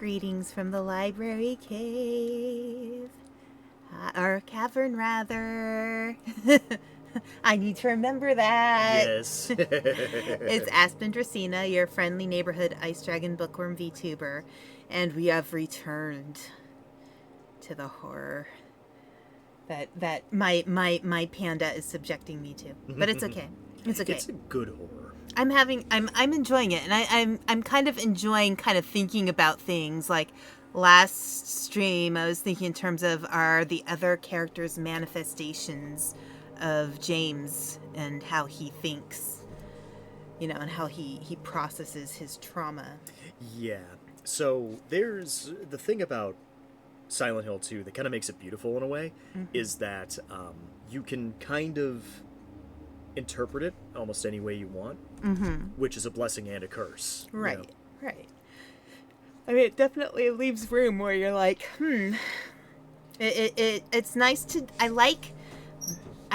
Greetings from the library cave. Or cavern, rather. I need to remember that. Yes. It's Aspen Dracena, your friendly neighborhood Ice Dragon Bookworm VTuber, and we have returned to the horror that my panda is subjecting me to. But it's okay. It's okay. It's a good horror. I'm enjoying it, and I'm kind of enjoying kind of thinking about things. Like last stream, I was thinking in terms of are the other characters manifestations of James and how he thinks, and how he processes his trauma. Yeah. So there's the thing about Silent Hill 2 that kind of makes it beautiful in a way is that you can kind of interpret it almost any way you want, which is a blessing and a curse. Right, right. I mean, it definitely leaves room where you're like, It's nice to. I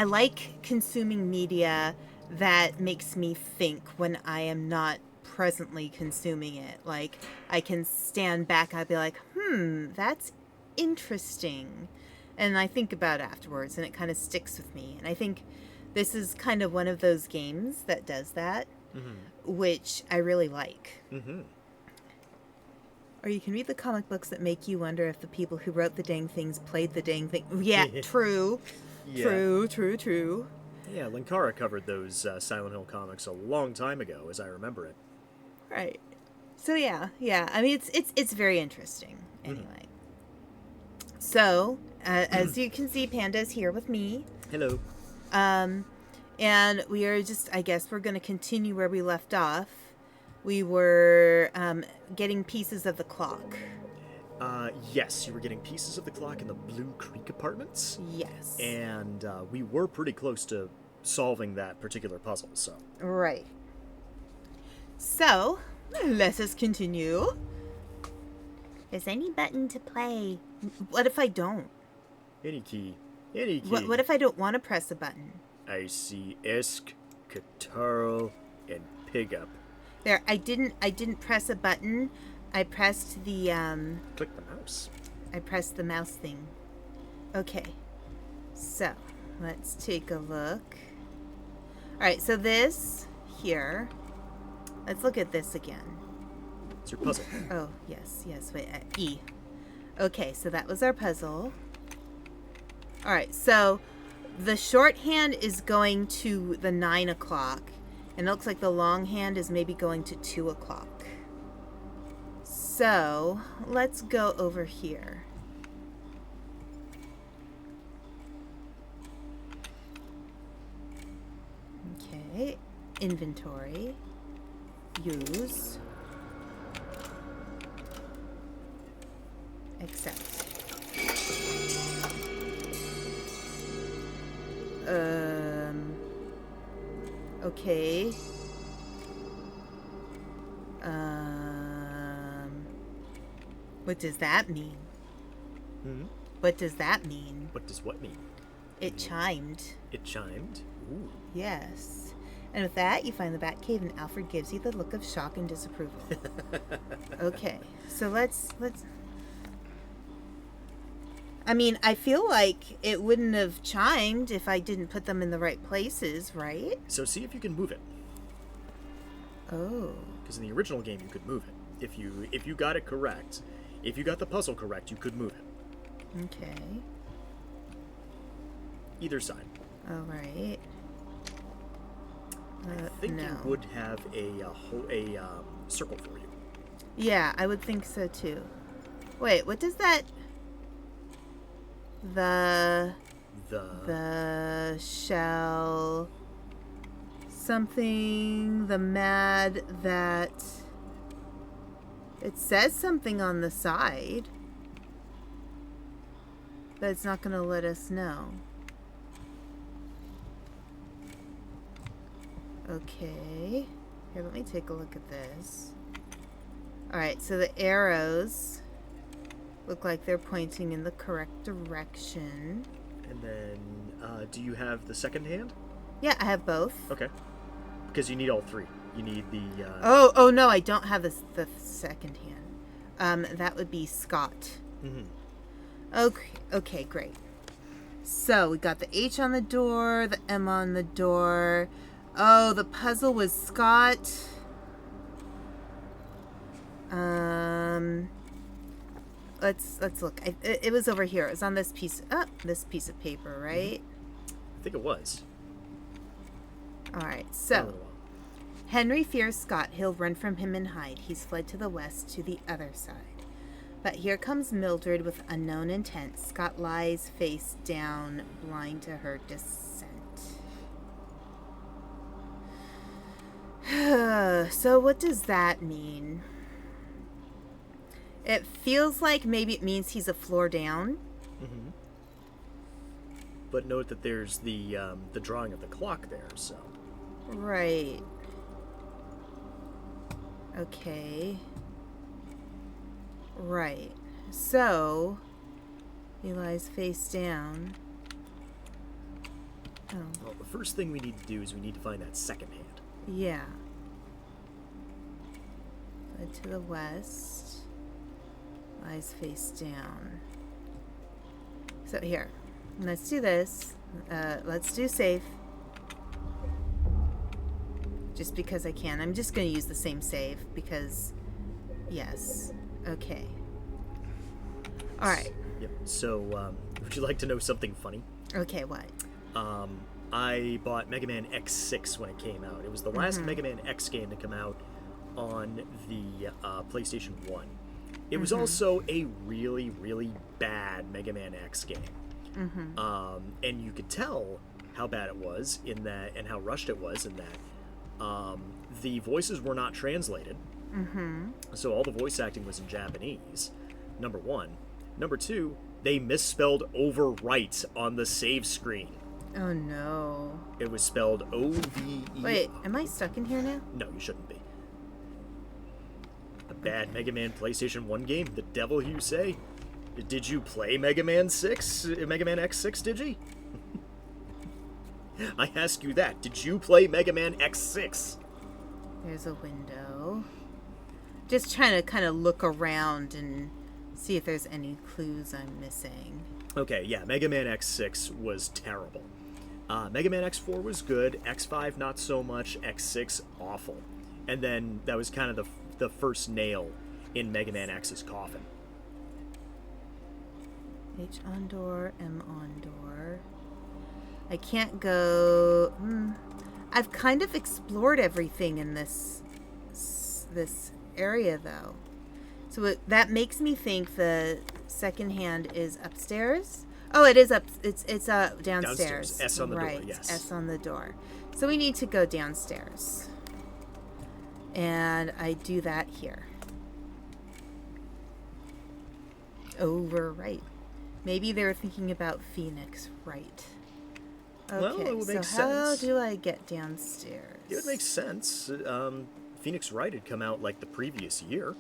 like consuming media that makes me think when I am not presently consuming it. Like, I can stand back and I'd be like, that's interesting. And I think about it afterwards, and it kind of sticks with me. And I think this is kind of one of those games that does that, which I really like. Or you can read the comic books that make you wonder if the people who wrote the dang things played the dang thing. Yeah, true. Yeah. True. Yeah, Linkara covered those Silent Hill comics a long time ago, as I remember it. Right. So yeah. I mean, it's very interesting. Anyway. So, as you can see, Panda's here with me. Hello. And we are just, I guess we're going to continue where we left off. We were getting pieces of the clock. Yes, you were getting pieces of the clock in the Blue Creek apartments. Yes. And we were pretty close to solving that particular puzzle, so. Right. So, let us continue. Is any button to play? What if I don't? Any key. Any key. What if I don't want to press a button? I see Esk, Kataro, and Pigup. There, I didn't press a button. I pressed the Click the mouse. I pressed the mouse thing. Okay. So, let's take a look. Alright, so this here. Let's look at this again. It's your puzzle. Oh, yes, wait, E. Okay, so that was our puzzle. Alright, so the shorthand is going to the 9 o'clock, and it looks like the longhand is maybe going to 2 o'clock. So, let's go over here. Okay, inventory, use, accept. Okay. What does that mean? What does that mean? What does what mean? It chimed. It chimed? Ooh. Yes. And with that, you find the Batcave, and Alfred gives you the look of shock and disapproval. Okay, so let's. I mean, I feel like it wouldn't have chimed if I didn't put them in the right places, right? So see if you can move it. Oh. Because in the original game, you could move it. If you got it correct, if you got the puzzle correct, you could move it. Okay. Either side. All right. I think no. it would have a circle for you. Yeah, I would think so too. Wait, what does that? The shell something, the mad that it says something on the side, but it's not going to let us know. Okay, here, let me take a look at this. Alright, so the arrows look like they're pointing in the correct direction. And then, do you have the second hand? Yeah, I have both. Okay. Because you need all three. You need the... Oh no, I don't have the second hand. That would be Scott. Mm-hmm. Okay, great. So we got the H on the door, the M on the door. Oh, the puzzle was Scott. Let's look. It was over here. It was on this piece. This piece of paper, right? I think it was. All right. Been a So little while. Henry fears Scott. He'll run from him and hide. He's fled to the west, to the other side. But here comes Mildred with unknown intent. Scott lies face down, blind to her descent. So what does that mean? It feels like maybe it means he's a floor down. Mm-hmm. But note that there's the drawing of the clock there, so. Right. Okay. Right. So, he lies face down. Oh, Well, the first thing we need to do is we need to find that second hand. yeah. Fled to the west. Lies face down. So here, let's do this. Let's do safe. Just because I can. I'm just going to use the same save because, yes. Okay. All right. Yep. So, would you like to know something funny? Okay, what? I bought Mega Man X6 when it came out. It was the last Mega Man X game to come out on the PlayStation 1. It was also a really, really bad Mega Man X game. And you could tell how bad it was in that, and how rushed it was in that. The voices were not translated. So all the voice acting was in Japanese, number one. Number two, they misspelled overwrite on the save screen. Oh, no. It was spelled O-V-E. Wait, am I stuck in here now? No, you shouldn't be. A bad Mega Man PlayStation 1 game? The devil you say? Did you play Mega Man 6? Mega Man X6, did you? I ask you that. Did you play Mega Man X6? There's a window. Just trying to kind of look around and see if there's any clues I'm missing. Okay, yeah, Mega Man X6 was terrible. Mega Man X4 was good, X5 not so much, X6 awful. And then that was kind of the first nail in Mega Man X's coffin. H on door, M on door. I can't go... I've kind of explored everything in this area, though. So that makes me think the second hand is upstairs. Oh, it is up. It's downstairs. Downstairs. S on the door, right, yes. S on the door. So we need to go downstairs. And I do that here. Over right. Maybe they were thinking about Phoenix, right? Okay, Well, it would make so how sense. do I get downstairs? It would make sense. Phoenix Wright had come out like the previous year.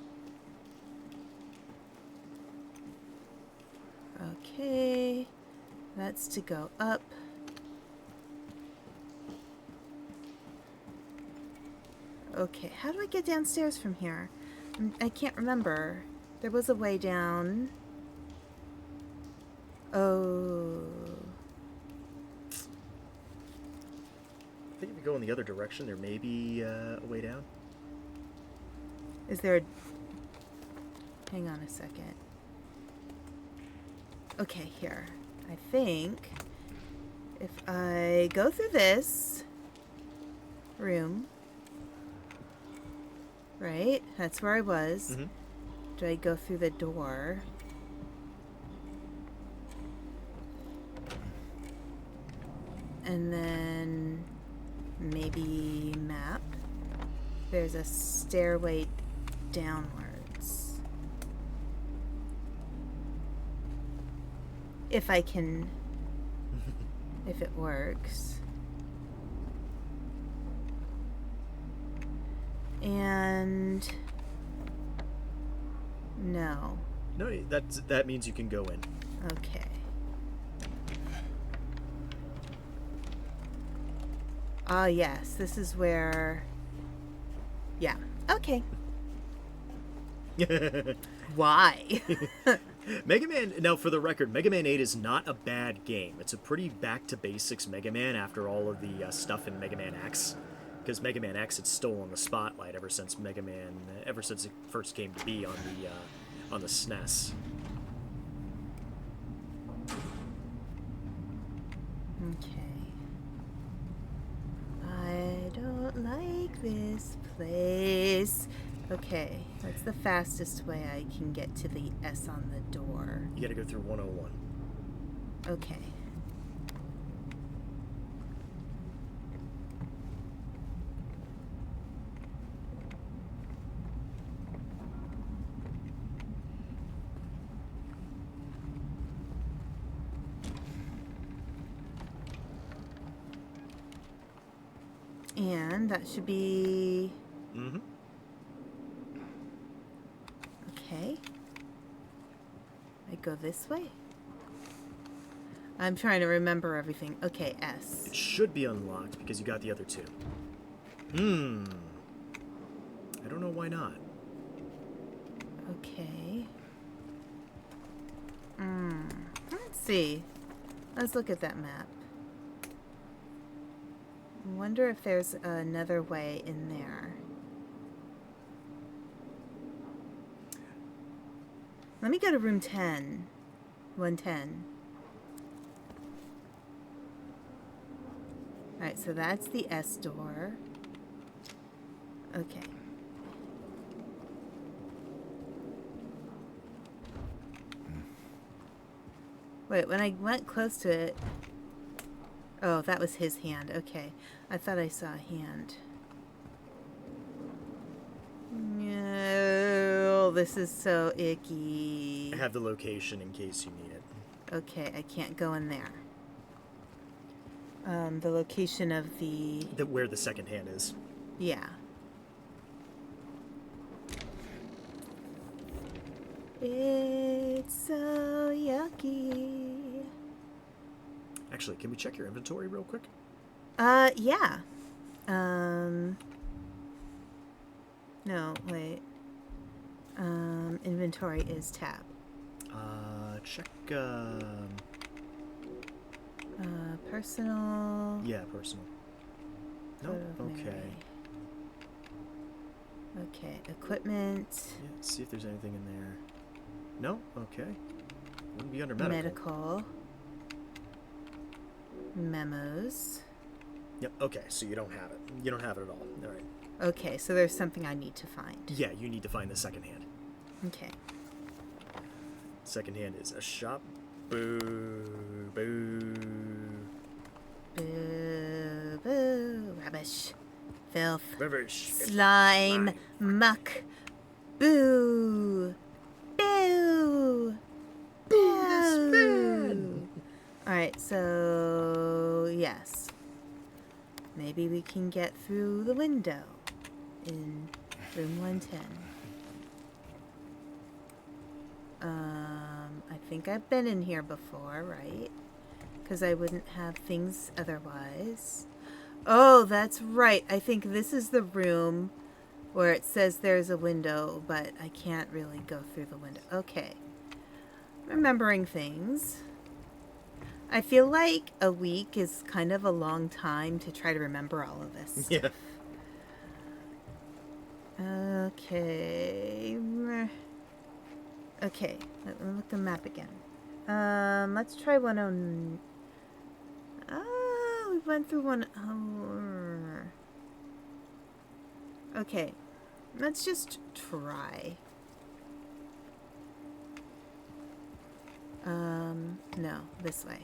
Okay, that's to go up. Okay, how do I get downstairs from here? I can't remember. There was a way down. Oh. I think if you go in the other direction, there may be a way down. Is there a... Hang on a second. Okay, here. I think if I go through this room, right? That's where I was. Mhm. Do I go through the door? And then maybe map. There's a stairway downwards. If I can, if it works. And no. No, that means you can go in. Okay. Ah, yes, this is where... Yeah, okay. Why? Mega Man, now for the record, Mega Man 8 is not a bad game. It's a pretty back to basics Mega Man after all of the stuff in Mega Man X. Because Mega Man X had stolen the spotlight ever since it first came to be on the SNES. Okay. I don't like this place. Okay, that's the fastest way I can get to the S on the door. You gotta go through 101. Okay. And that should be... Mm-hmm. Okay. I go this way. I'm trying to remember everything. Okay, S. It should be unlocked because you got the other two. I don't know why not. Okay. Let's see. Let's look at that map. I wonder if there's another way in there. Let me go to room 10. 110. Alright, so that's the S door. Okay. Wait, when I went close to it... Oh, that was his hand. Okay. I thought I saw a hand. No, this is so icky. I have the location in case you need it. Okay, I can't go in there. The location of the... Where the second hand is. Yeah. It's so yucky. Actually, can we check your inventory real quick? Yeah. No, wait. Inventory is tab. Check, Personal. Yeah, personal. No, Photo of okay. Mary. Okay, equipment. Yeah, see if there's anything in there. No? Okay. Wouldn't be under medical. Medical. Memos. Yep, okay, so you don't have it. You don't have it at all. Alright. Okay, so there's something I need to find. Yeah, you need to find the second hand. Okay. Second hand is a shop. Boo. Boo. Boo, boo, rubbish, filth, Rubbish. slime, muck, boo, boo, boo. Alright, so yes. Maybe we can get through the window in room 110. I think I've been in here before, right? Because I wouldn't have things otherwise. Oh, that's right. I think this is the room where it says there's a window, but I can't really go through the window. Okay. Remembering things. I feel like a week is kind of a long time to try to remember all of this. Yeah. Okay. Okay, let me look at the map again. Let's try 109. Oh, we went through one. Okay, let's just try. No, this way.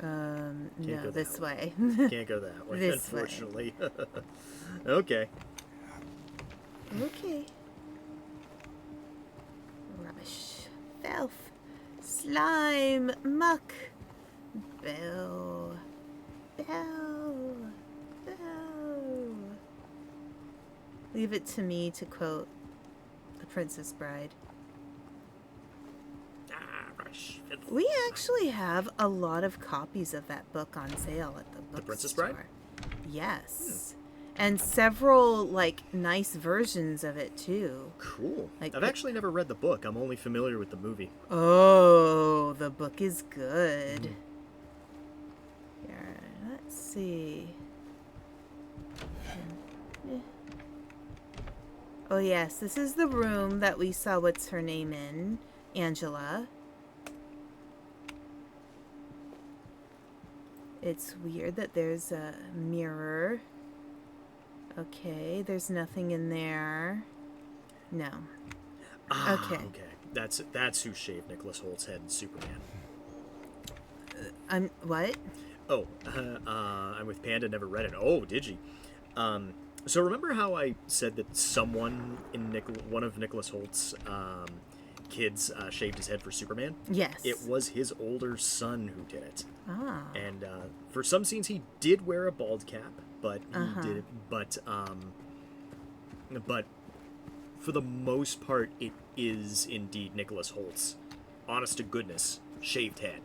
No, this way. Can't go that way, This way. unfortunately. Okay. Okay. Rubbish. Filth. Slime. Muck. Boo. Boo. Boo. Leave it to me to quote The Princess Bride. We actually have a lot of copies of that book on sale at the bookstore. The Princess Bride? Yes. And several, like, nice versions of it, too. Cool. Like I've actually never read the book. I'm only familiar with the movie. Oh, the book is good. Mhm. Here, let's see. Eh. Oh, yes, this is the room that we saw what's her name in, Angela. It's weird that there's a mirror. Okay, there's nothing in there. No. Ah, Okay. okay. That's who shaved Nicholas Holt's head in Superman. What? Oh, I'm with Panda. Never read it. Oh, did you? So remember how I said that someone in one of Nicholas Holt's kids shaved his head for Superman? Yes. It was his older son who did it. Ah. And for some scenes, he did wear a bald cap, but he did. But for the most part, it is indeed Nicholas Holt's honest to goodness shaved head.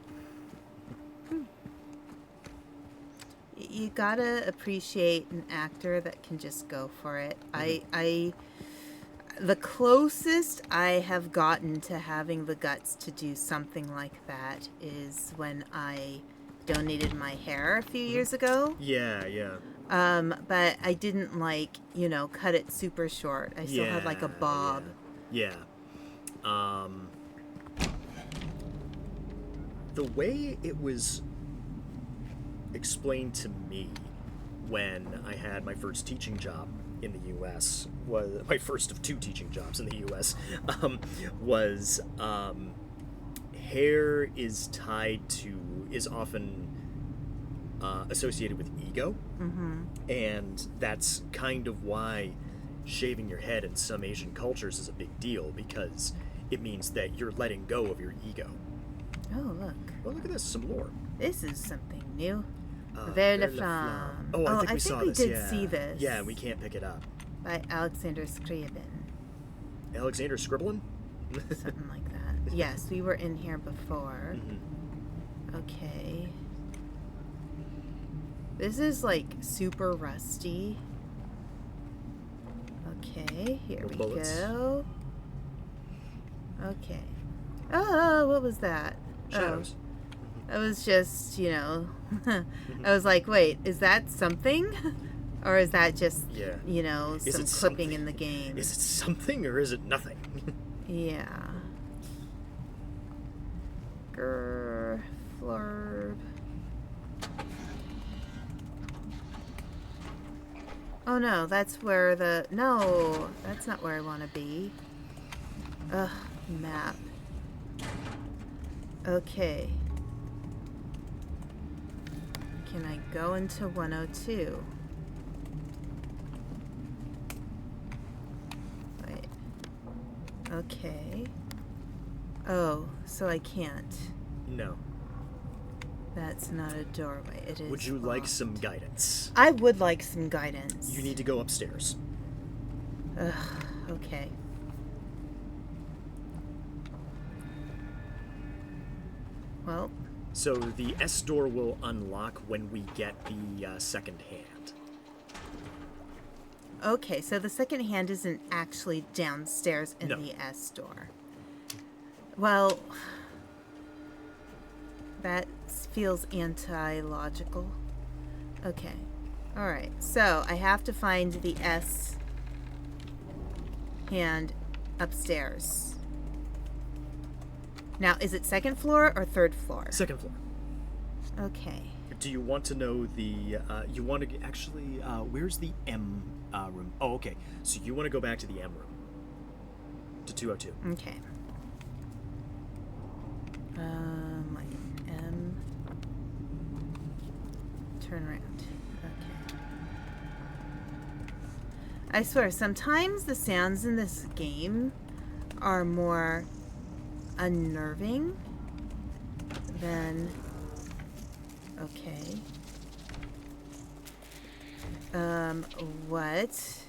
You gotta appreciate an actor that can just go for it. The closest I have gotten to having the guts to do something like that is when I donated my hair a few years ago. Yeah, yeah. But I didn't cut it super short. I still had like a bob. Yeah. The way it was explained to me when I had my first teaching job in the U.S. was my first of 2 teaching jobs in the U.S. Was hair is often associated with ego, and that's kind of why shaving your head in some Asian cultures is a big deal, because it means that you're letting go of your ego. Oh, look. Well, look at this, some lore. This is something new. Vers Vers la la Flamme. Oh, I think we saw this. did Yeah. see this. Yeah, we can't pick it up. By Alexander Scriabin. Alexander Scribbling? Something like that. Yes, we were in here before. Mm-hmm. Okay. This is like super rusty. Okay, here More we bullets. go. Okay. Oh, what was that? Shadows. Oh, it was just, I was like, wait, is that something? Or is that just, Yeah. some Is it clipping something? in the game? Is it something or is it nothing? Yeah. Grr, flurb. Oh no, that's where no, that's not where I want to be. Ugh, map. Okay. Can I go into 102? Wait. Okay. Oh, so I can't. No. That's not a doorway. It is. Would you like locked. some guidance? I would like some guidance. You need to go upstairs. Ugh, okay. Well, So the S door will unlock when we get the second hand. okay, so the second hand isn't actually downstairs in No. the S door. Well, that feels anti-logical. Okay. All right. So I have to find the S hand upstairs. Now, is it second floor or third floor? Second floor. Okay. Do you want to know the? You want to actually? Where's the M room? Oh, okay. So you want to go back to the M room. To 202. Okay. My M. Turn around. Okay. I swear, sometimes the sounds in this game are more unnerving than. Okay. What?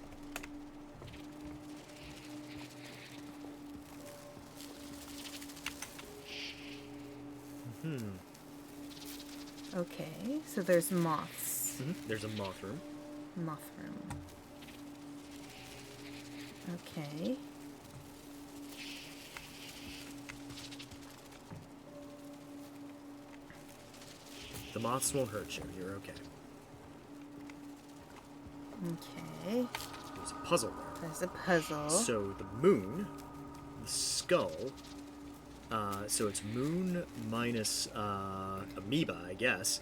Okay, so there's moths. There's a moth room. Moth room. Okay. The moths won't hurt you. You're okay. Okay. There's a puzzle there. There's a puzzle. So the moon, the skull. So it's moon minus amoeba, I guess.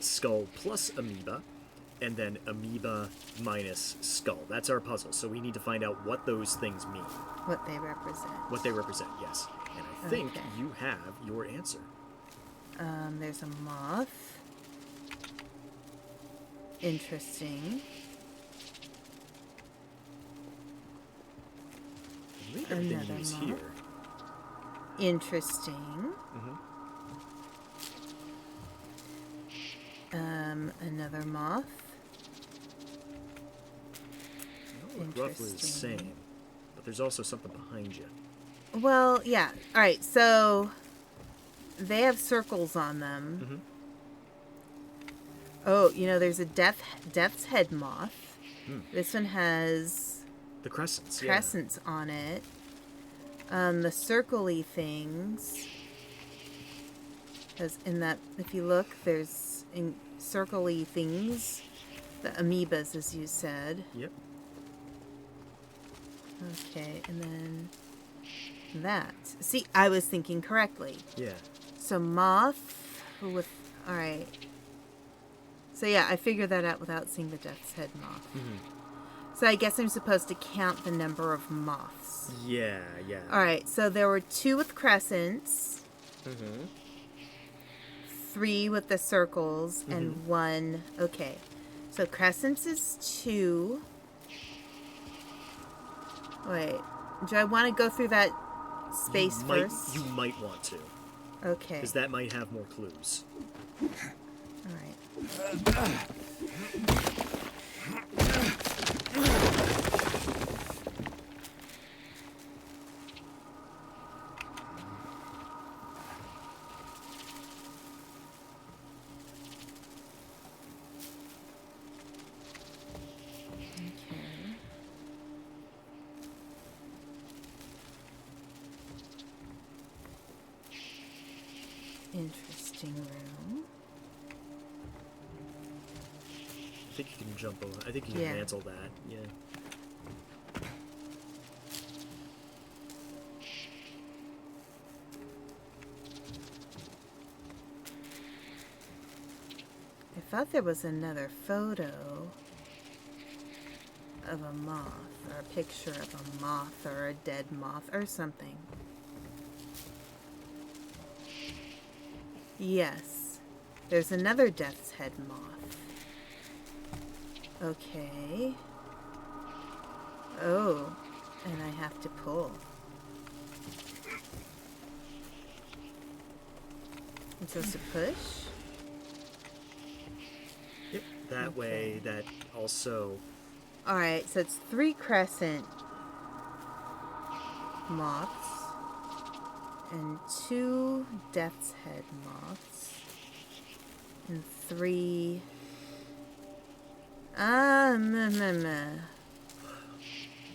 Skull plus amoeba, and then amoeba minus skull. That's our puzzle. So we need to find out what those things mean. What they represent. What they represent, yes. And I think Okay. you have your answer. There's a moth. Interesting. I believe everything Another you use moth. here. Interesting. Another moth. They all look roughly the Interesting. same. But there's also something behind you. Well, yeah. All right. So they have circles on them. Oh, there's a death's head moth. This one has The crescents, yeah. crescents on it. The circle-y things. Because in that, if you look, there's in circle-y things. The amoebas, as you said. Yep. Okay, and then that. See, I was thinking correctly. Yeah. So moth with, all right. So yeah, I figured that out without seeing the death's head moth. So I guess I'm supposed to count the number of moths. Yeah, yeah. All right, so there were 2 with crescents, 3 with the circles, and 1. Okay, so crescents is 2. Wait, do I want to go through that space first? You might want to, Okay. because that might have more clues. All right. Okay. Interesting room. I think you can jump over. I think you can Yeah. mantle that. Yeah. I thought there was another photo of a moth, or a picture of a moth, or a dead moth, or something. Yes, there's another death's head moth. Okay. Oh, and I have to pull. I'm supposed to push? Yep. That way, that also. Alright, so it's 3 crescent moths and 2 death's head moths and 3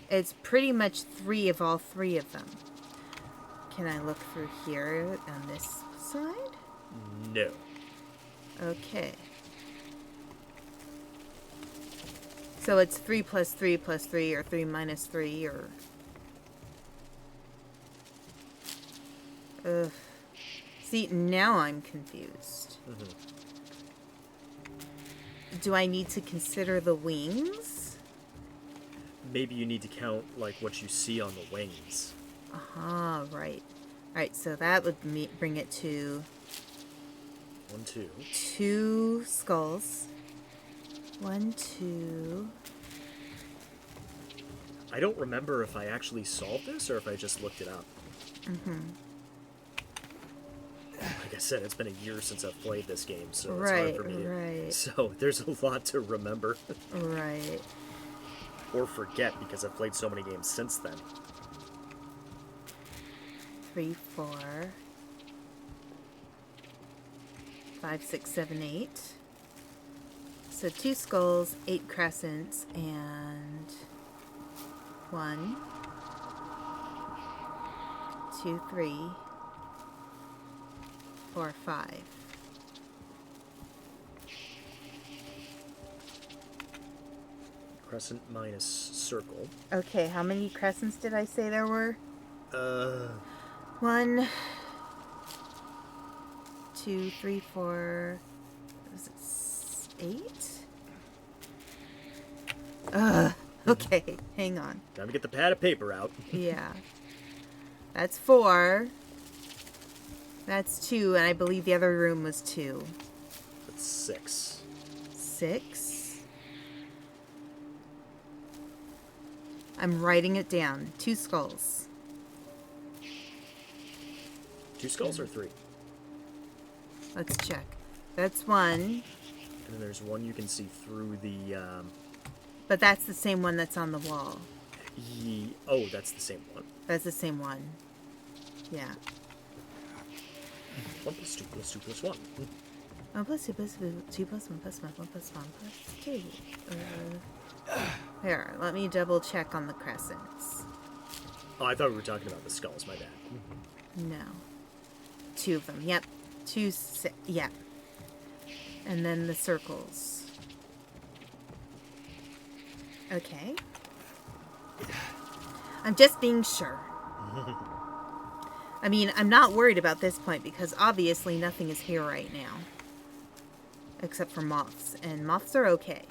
it's pretty much 3 of all 3 of them. Can I look through here on this side? No. Okay. So it's 3 plus 3 plus 3, or 3 minus 3, or... Ugh. See, now I'm confused. Do I need to consider the wings? Maybe you need to count like what you see on the wings. Aha, right. Alright, so that would bring it to 1, 2. 2 skulls. 1, 2... I don't remember if I actually solved this or if I just looked it up. Like I said, it's been a year since I've played this game, so it's hard for me to... right. So there's a lot to remember. Right. Or forget, because I've played so many games since then. 3, 4, 5, 6, 7, 8. So 2 skulls, 8 crescents, and 1, 2, 3, 4, 5. Crescent minus circle. Okay, how many crescents did I say there were? 1, 2, 3, 4. Was it 8? Okay, hang on. Time to get the pad of paper out. Yeah. That's 4. That's 2, and I believe the other room was 2. That's 6. 6. I'm writing it down. 2 skulls. 2 skulls or 3? Let's check. That's 1, And then there's one you can see through the, but that's the same one that's on the wall. Oh, that's the same one. That's the same one. Yeah. 1 plus 2 plus 2 plus 1. 1 plus 2 plus 2 plus 1 plus 1 plus 1 plus 2. Here, let me double check on the crescents. Oh, I thought we were talking about the skulls. My bad. No. 2 of them. Yep. 2. Yep. And then the circles. Okay. I'm just being sure. I mean, I'm not worried about this point because obviously nothing is here right now. Except for moths. And moths are okay.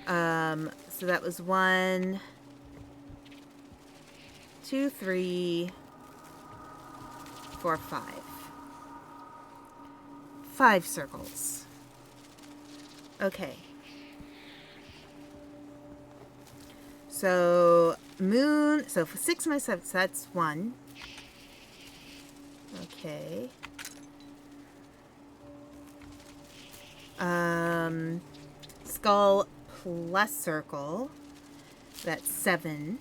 So that was 1, 2, 3, 4, 5. 5 circles. Okay. So, moon... So, for 6 minus 7, so that's 1. Okay. Skull plus circle. That's 7.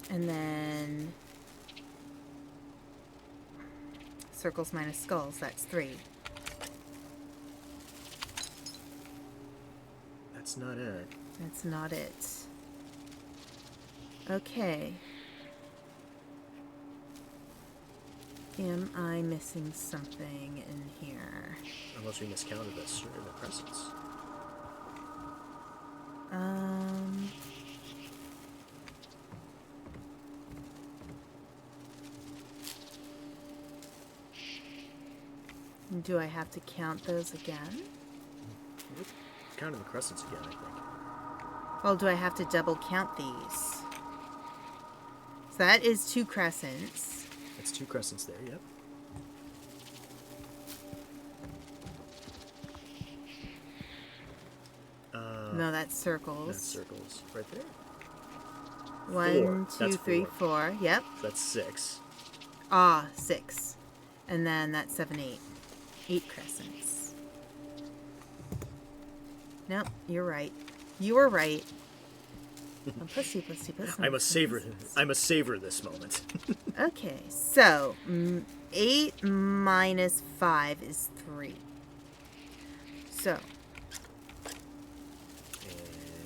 And then... circles minus skulls, that's 3. That's not it. That's not it. Okay. Am I missing something in here? Unless we miscounted the crescents. Mm-hmm. Do I have to count those again? Counting the crescents again, I think. Well, do I have to double count these? So that is 2 crescents. That's 2 crescents there, yep. No, that's circles. That's circles. Right there. 1, 2, That's 3, 4. Yep. That's 6. 6. And then that's 7, 8. 8 crescents. Nope, you're right. You were right. 1 plus 2 plus 2 plus 1. I must savor this moment. Okay, so 8 minus 5 is 3. So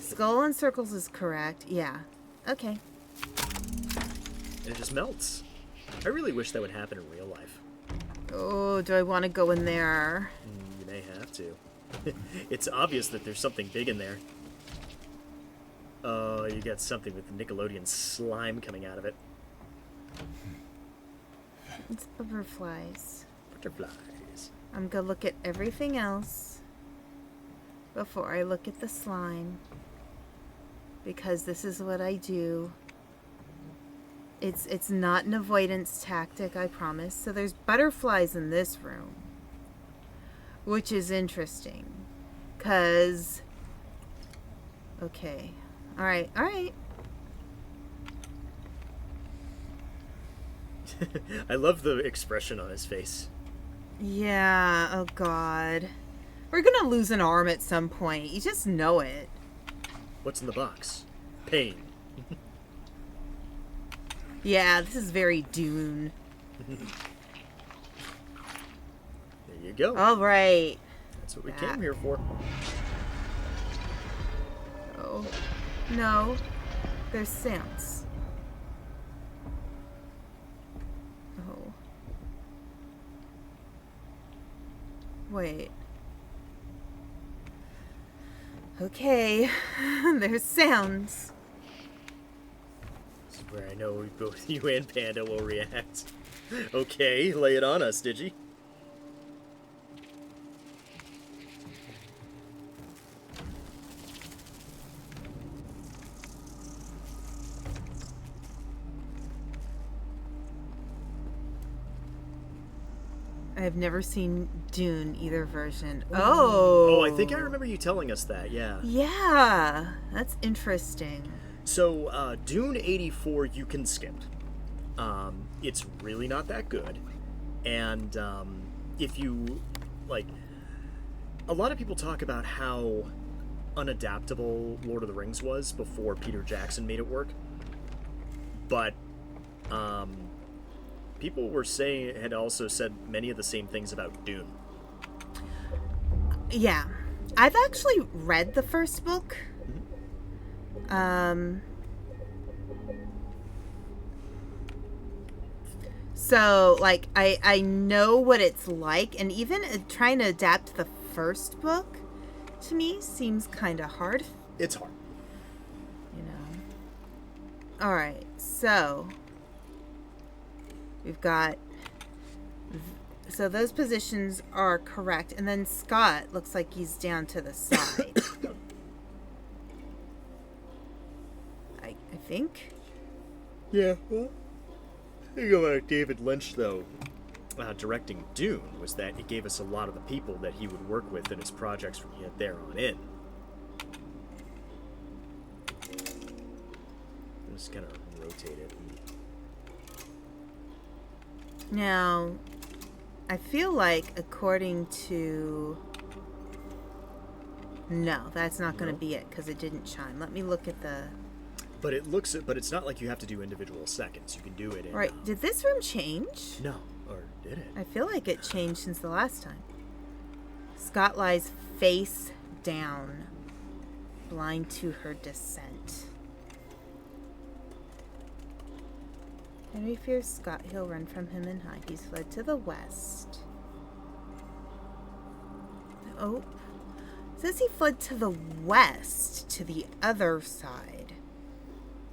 skull and circles is correct. Yeah. Okay. And it just melts. I really wish that would happen in real life. Oh, do I want to go in there? You may have to. It's obvious that there's something big in there. Oh, you got something with Nickelodeon slime coming out of it. It's butterflies. Butterflies. I'm gonna look at everything else before I look at the slime. Because this is what I do. It's not an avoidance tactic, I promise. So there's butterflies in this room. Which is interesting. 'Cause... Okay. Alright, alright. I love the expression on his face. Yeah, oh god. We're gonna lose an arm at some point. You just know it. What's in the box? Pain. Yeah, this is very Dune. you go. All right. That's what we came here for. Oh. No. There's sounds. Oh. Wait. Okay. There's sounds. This is where I know both you and Panda will react. Okay, lay it on us, Digi. I've never seen Dune either version. Oh. Oh, I think I remember you telling us that, yeah. Yeah. That's interesting. So, Dune 84 you can skip. It's really not that good. And if you, like, a lot of people talk about how unadaptable Lord of the Rings was before Peter Jackson made it work. But people had also said many of the same things about Dune. Yeah. I've actually read the first book. So, like, I know what it's like, and even trying to adapt the first book to me seems kind of hard, It's hard. you know. All right, so we've got. So those positions are correct, and then Scott looks like he's down to the side. I think. Yeah, well, the thing about David Lynch, though, directing Dune, was that it gave us a lot of the people that he would work with in his projects from there on in. Just kind of rotate it. Now, I feel like according to... No, that's not going to be it because it didn't chime. Let me look at the... But it's not like you have to do individual seconds. You can do it in... Right, did this room change? No, or did it? I feel like it changed since the last time. Scott lies face down, blind to her descent. Henry fears Scott. He'll run from him and hide. He's fled to the west. Oh. It says he fled to the west, to the other side.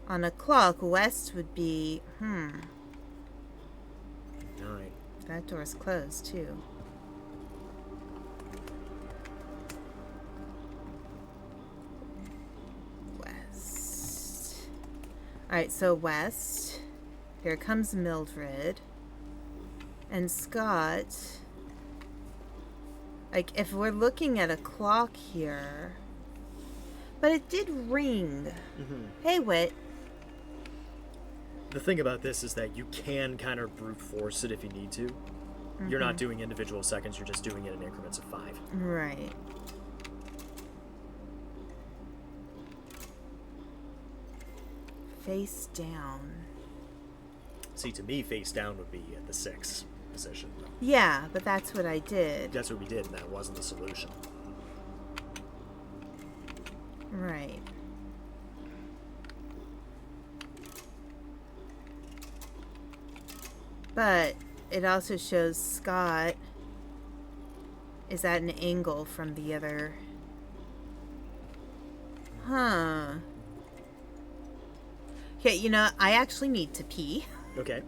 On a clock, west would be, 9. That door's closed, too. West. Alright, so west. Here comes Mildred. And Scott. Like, if we're looking at a clock here. But it did ring. Mm-hmm. Hey, Wit. The thing about this is that you can kind of brute force it if you need to. Mm-hmm. You're not doing individual seconds, you're just doing it in increments of 5. Right. Face down. See, to me, face down would be at the 6 position. Yeah, but that's what I did. That's what we did, and that wasn't the solution. Right. But it also shows Scott is at an angle from the other. Huh. Okay, you know, I actually need to pee. Okay.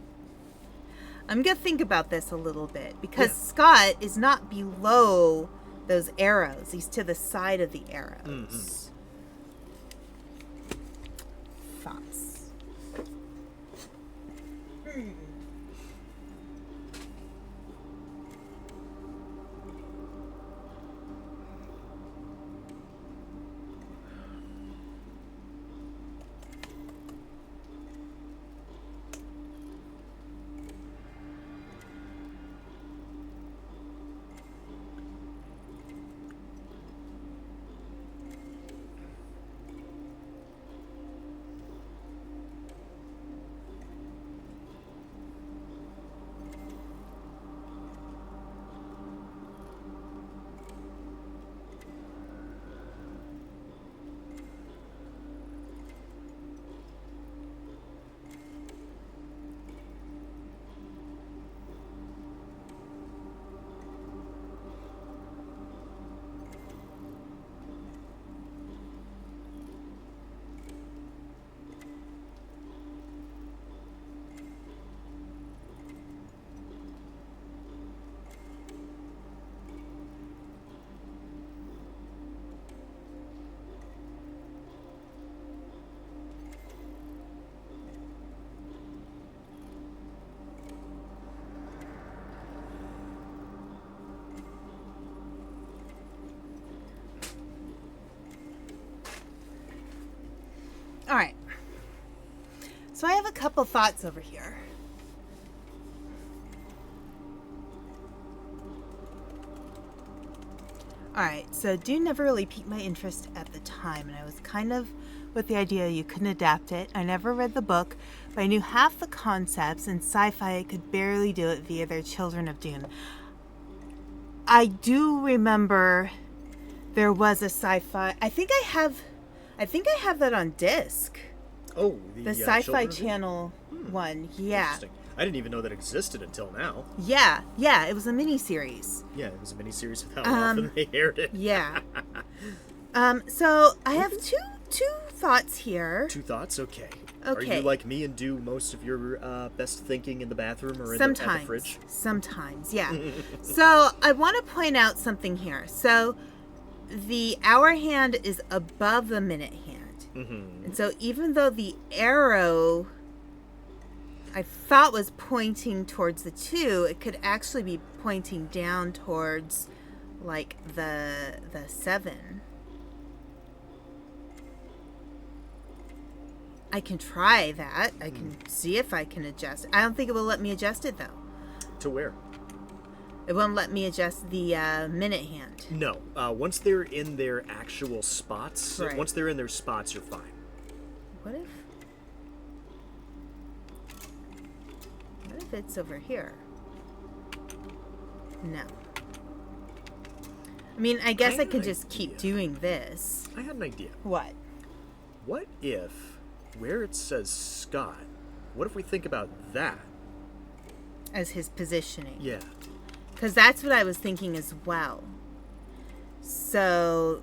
I'm going to think about this a little bit because Scott is not below those arrows. He's to the side of the arrows. Mm-hmm. Thoughts? All right. So I have a couple thoughts over here. Alright, so Dune never really piqued my interest at the time, and I was kind of with the idea you couldn't adapt it. I never read the book, but I knew half the concepts, and Sci-Fi could barely do it via their Children of Dune. I do remember there was a Sci-Fi. I think I have that on disc. Oh, The Children Sci-Fi of Dune? Channel one. Yeah. Interesting. I didn't even know that existed until now. Yeah, it was a mini-series. Yeah, it was a miniseries of how often they aired it. Yeah. So I have two thoughts here. Two thoughts? Okay. Okay. Are you like me and do most of your best thinking in the bathroom or at the fridge? Sometimes, yeah. So I want to point out something here. So the hour hand is above the minute hand. Mm-hmm. And so even though the arrow I thought was pointing towards the 2, it could actually be pointing down towards like the 7. I can try that. I can see if I can adjust. I don't think it will let me adjust it though. To where? It won't let me adjust the minute hand. No. Once they're in their actual spots, Right. once they're in their spots, you're fine. What if it's over here? No. I mean, I guess I had could an just keep idea. doing this. I had an idea. What? What if, where it says Scott, what if we think about that? As his positioning. Yeah. Because that's what I was thinking as well. So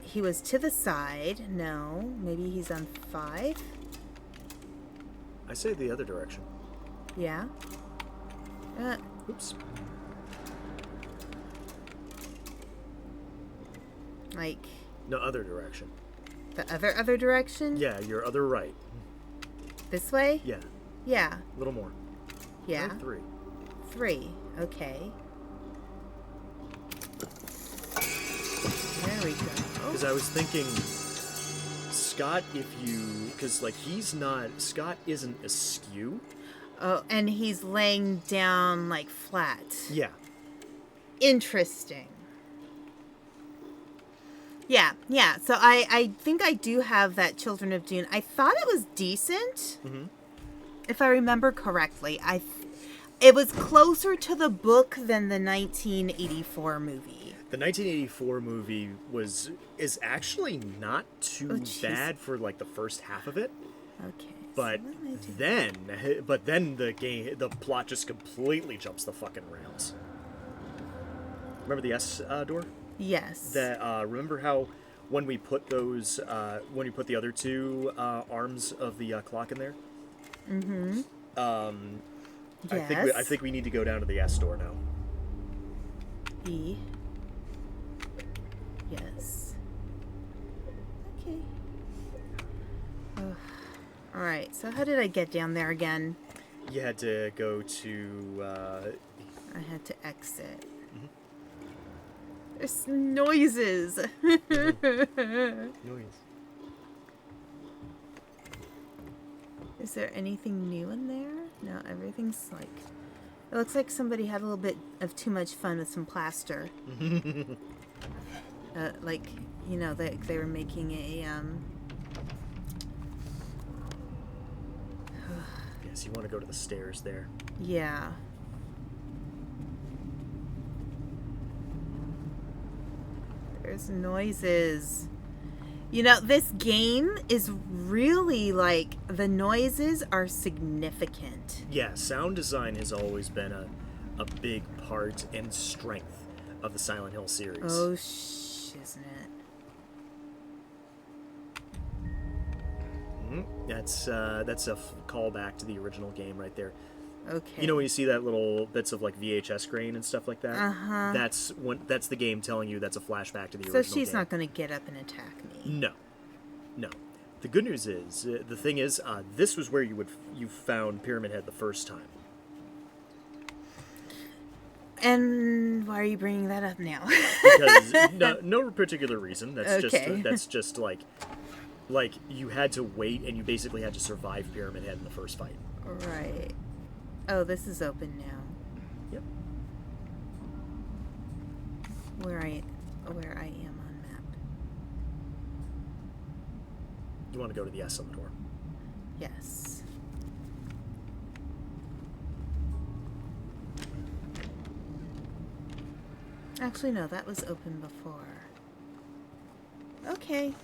he was to the side. No, maybe he's on 5. I say the other direction. Yeah. Oops. Like No, other direction. the other direction? Yeah, your other right. This way? Yeah, Yeah. a little more. Yeah. 3. 3. Okay. There we go. Because I was thinking, Scott, because like Scott isn't askew. Oh, and he's laying down like flat. Yeah. Interesting. Yeah. So I think I do have that Children of Dune. I thought it was decent. Mm-hmm. If I remember correctly. It was closer to the book than the 1984 movie. The 1984 movie is actually not too jeez. bad for like the first half of it, Okay. but so what am I doing? then the plot just completely jumps the fucking rails. Remember the S door? Yes. Remember how when we put the other 2 arms of the clock in there? Mm-hmm. I think we need to go down to the S door now. E. Yes. Okay. All right. So how did I get down there again? You had to go to. I had to exit. Mhm. There's noises. Noise. Is there anything new in there? No, everything's like... It looks like somebody had a little bit of too much fun with some plaster. Like, you know, they were making a... Yes, you want to go to the stairs there. Yeah. There's noises. You know, this game is really like, the noises are significant. Yeah, sound design has always been a big part and strength of the Silent Hill series. Oh, isn't it? That's a callback to the original game right there. Okay. You know when you see that little bits of like VHS grain and stuff like that? Uh-huh. That's the game telling you that's a flashback to the So original she's game. not going to get up and attack me. No. The good news is, the thing is, this was where you found Pyramid Head the first time. And why are you bringing that up now? Because no particular reason. That's Okay. just like Like, you had to wait, and you basically had to survive Pyramid Head in the first fight. Right. Oh, this is open now. Yep. Where I am on map. You want to go to the S on the door. Yes. Actually, no, that was open before. Okay.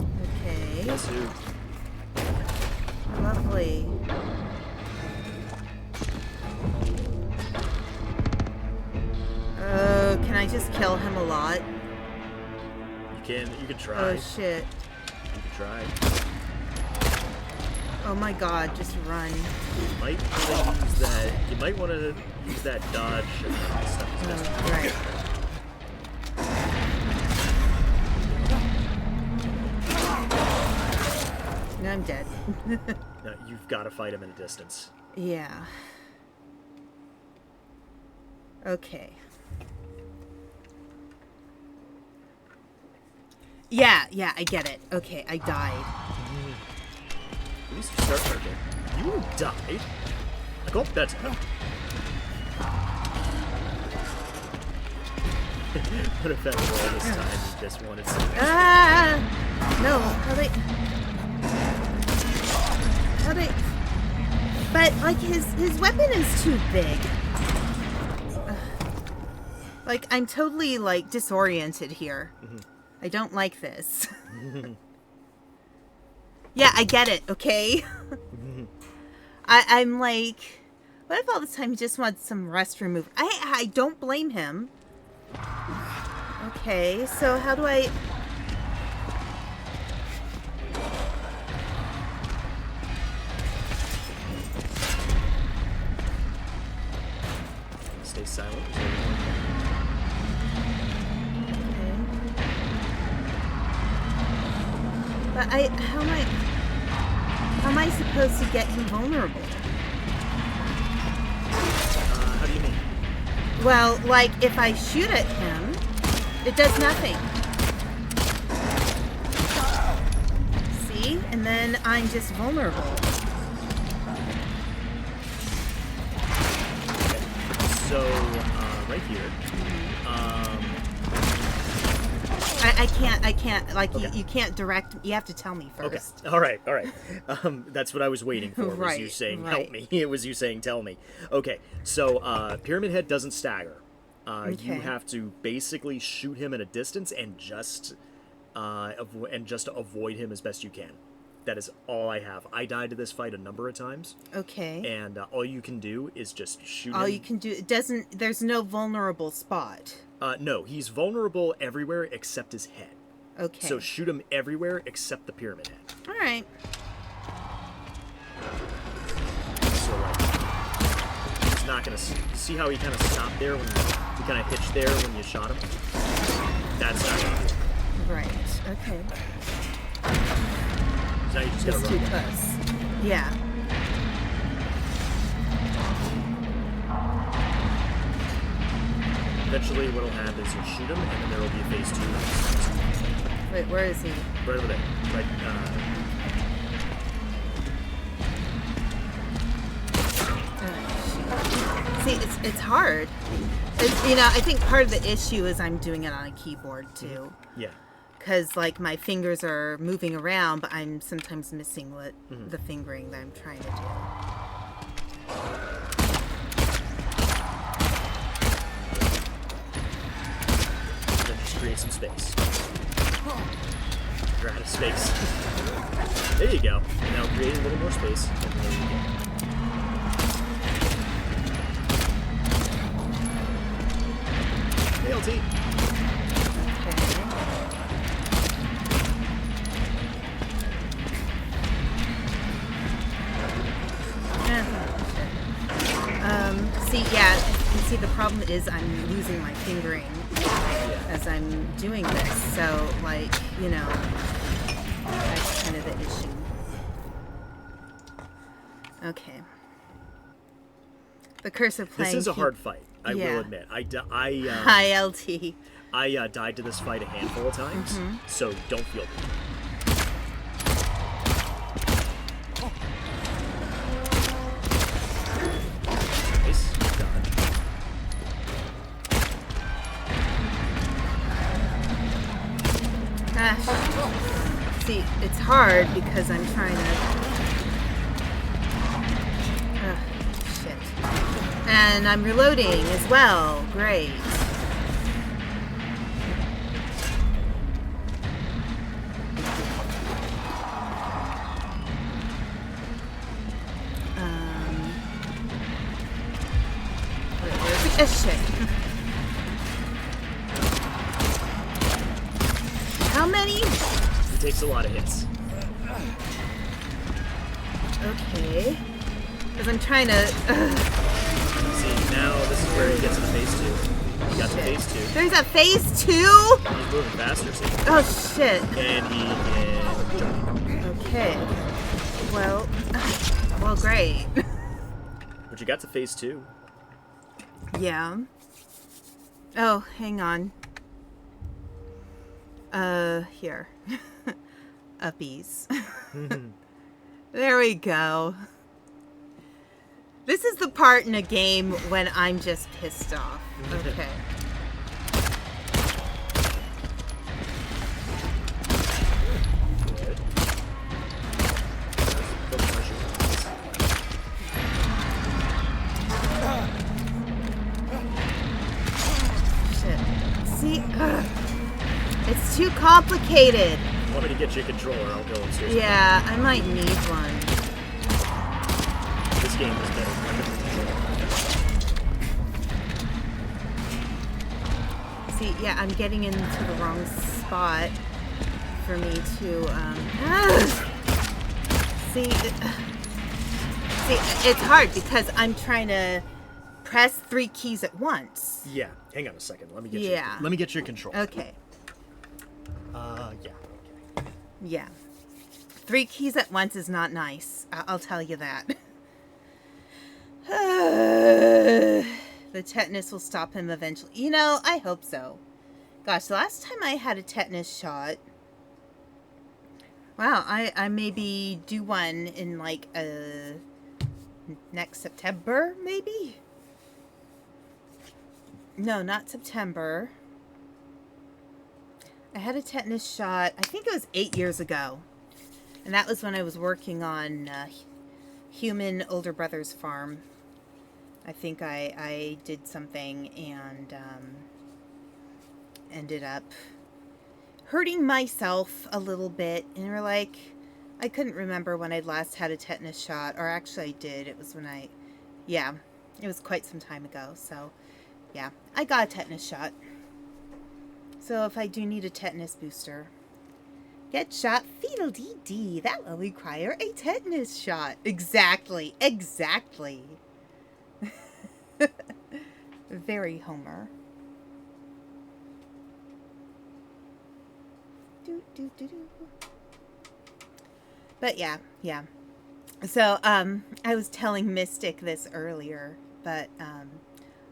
Okay. Yes, dude. Lovely. Oh, can I just kill him a lot? You can try. Oh shit. You can try. Oh my god, just run. You might want to use that. You might want to use that dodge and stuff. Oh, right. No, I'm dead. No, you've got to fight him at a distance. Yeah. Okay. Yeah, I get it. Okay, I died. At least you start working. You died? Like, oh, that's enough. What if after all this time you just wanted something? Ah! No, how they... But, like, his weapon is too big. Like, I'm totally, like, disoriented here. Mm-hmm. I don't like this. Yeah, I get it, okay? I'm like... What if all this time he just wants some rest removed? I don't blame him. Okay, so how do I... Stay silent. But how am I supposed to get him vulnerable? How do you mean? Well, like, if I shoot at him, it does nothing. See? And then I'm just vulnerable. So, right here. I can't, like, Okay. you can't direct, you have to tell me Okay. first. All right. That's what I was waiting for. Was you Right, saying right. help me? It was you saying tell me. Okay. So Pyramid Head doesn't stagger. You Okay. have to basically shoot him at a distance and just avoid him as best you can. That is all I have. I died to this fight a number of times, Okay. and all you can do is just shoot All him. you can do, there's no vulnerable spot. No, he's vulnerable everywhere except his head. Okay. So shoot him everywhere except the Pyramid Head. All right. So like, he's not gonna see how he kind of stopped there when he kind of hitched there when you shot him. That's not gonna do it. Right. Okay. So now you just gotta It's run. too close. Yeah. Eventually, what'll happen is you'll shoot him, and then there will be a phase 2. Wait, where is he? Right over there. Right. See, it's hard. I think part of the issue is I'm doing it on a keyboard too, Yeah. because like my fingers are moving around, but I'm sometimes missing what the fingering that I'm trying to do. Then just create some space. You're out of space. There you go. Now create a little more space. And there you go. ALT. Okay. See, yeah, you see, the problem is I'm losing my fingering. Yeah. as I'm doing this. So, like, you know, that's kind of the issue. Okay. The curse of playing. This is a hard fight. I Yeah. will admit. Hi, LT. I died to this fight a handful of times, so don't feel bad. Nice. Done. See, it's hard because I'm trying to... Shit. And I'm reloading as well. Great. Shit. How many? He takes a lot of hits. Okay. Because I'm trying to... See, now this is where he gets into phase 2. He got to phase 2. There's a phase 2? He's moving faster, see? Oh, shit. And he can jump. Okay. Well, great. But you got to phase 2. Yeah. Oh, hang on. Here. Uppies. There we go. This is the part in a game when I'm just pissed off. Okay. See, it's too complicated. Want me to get you a controller? I'll go upstairs. Yeah, I might need one. This game is better. See, yeah, I'm getting into the wrong spot for me to, see, it's hard because I'm trying to press 3 keys at once. Yeah, hang on a second. Let me get Yeah. you. Let me get you a controller. Okay. Yeah. Okay. Yeah. 3 keys at once is not nice. I'll tell you that. The tetanus will stop him eventually. You know, I hope so. Gosh, the last time I had a tetanus shot... Wow, I maybe do one in, like, next September, maybe? No, not September. I had a tetanus shot, I think it was 8 years ago. And that was when I was working on Human Older Brother's farm. I think I did something and ended up hurting myself a little bit. And we're like, I couldn't remember when I last had a tetanus shot. Or actually I did. It was when yeah, it was quite some time ago. So, yeah, I got a tetanus shot. So if I do need a tetanus booster, get shot feedle-dee-dee. That will require a tetanus shot. Exactly. Exactly. Very Homer. But yeah. So, I was telling Mystic this earlier, but,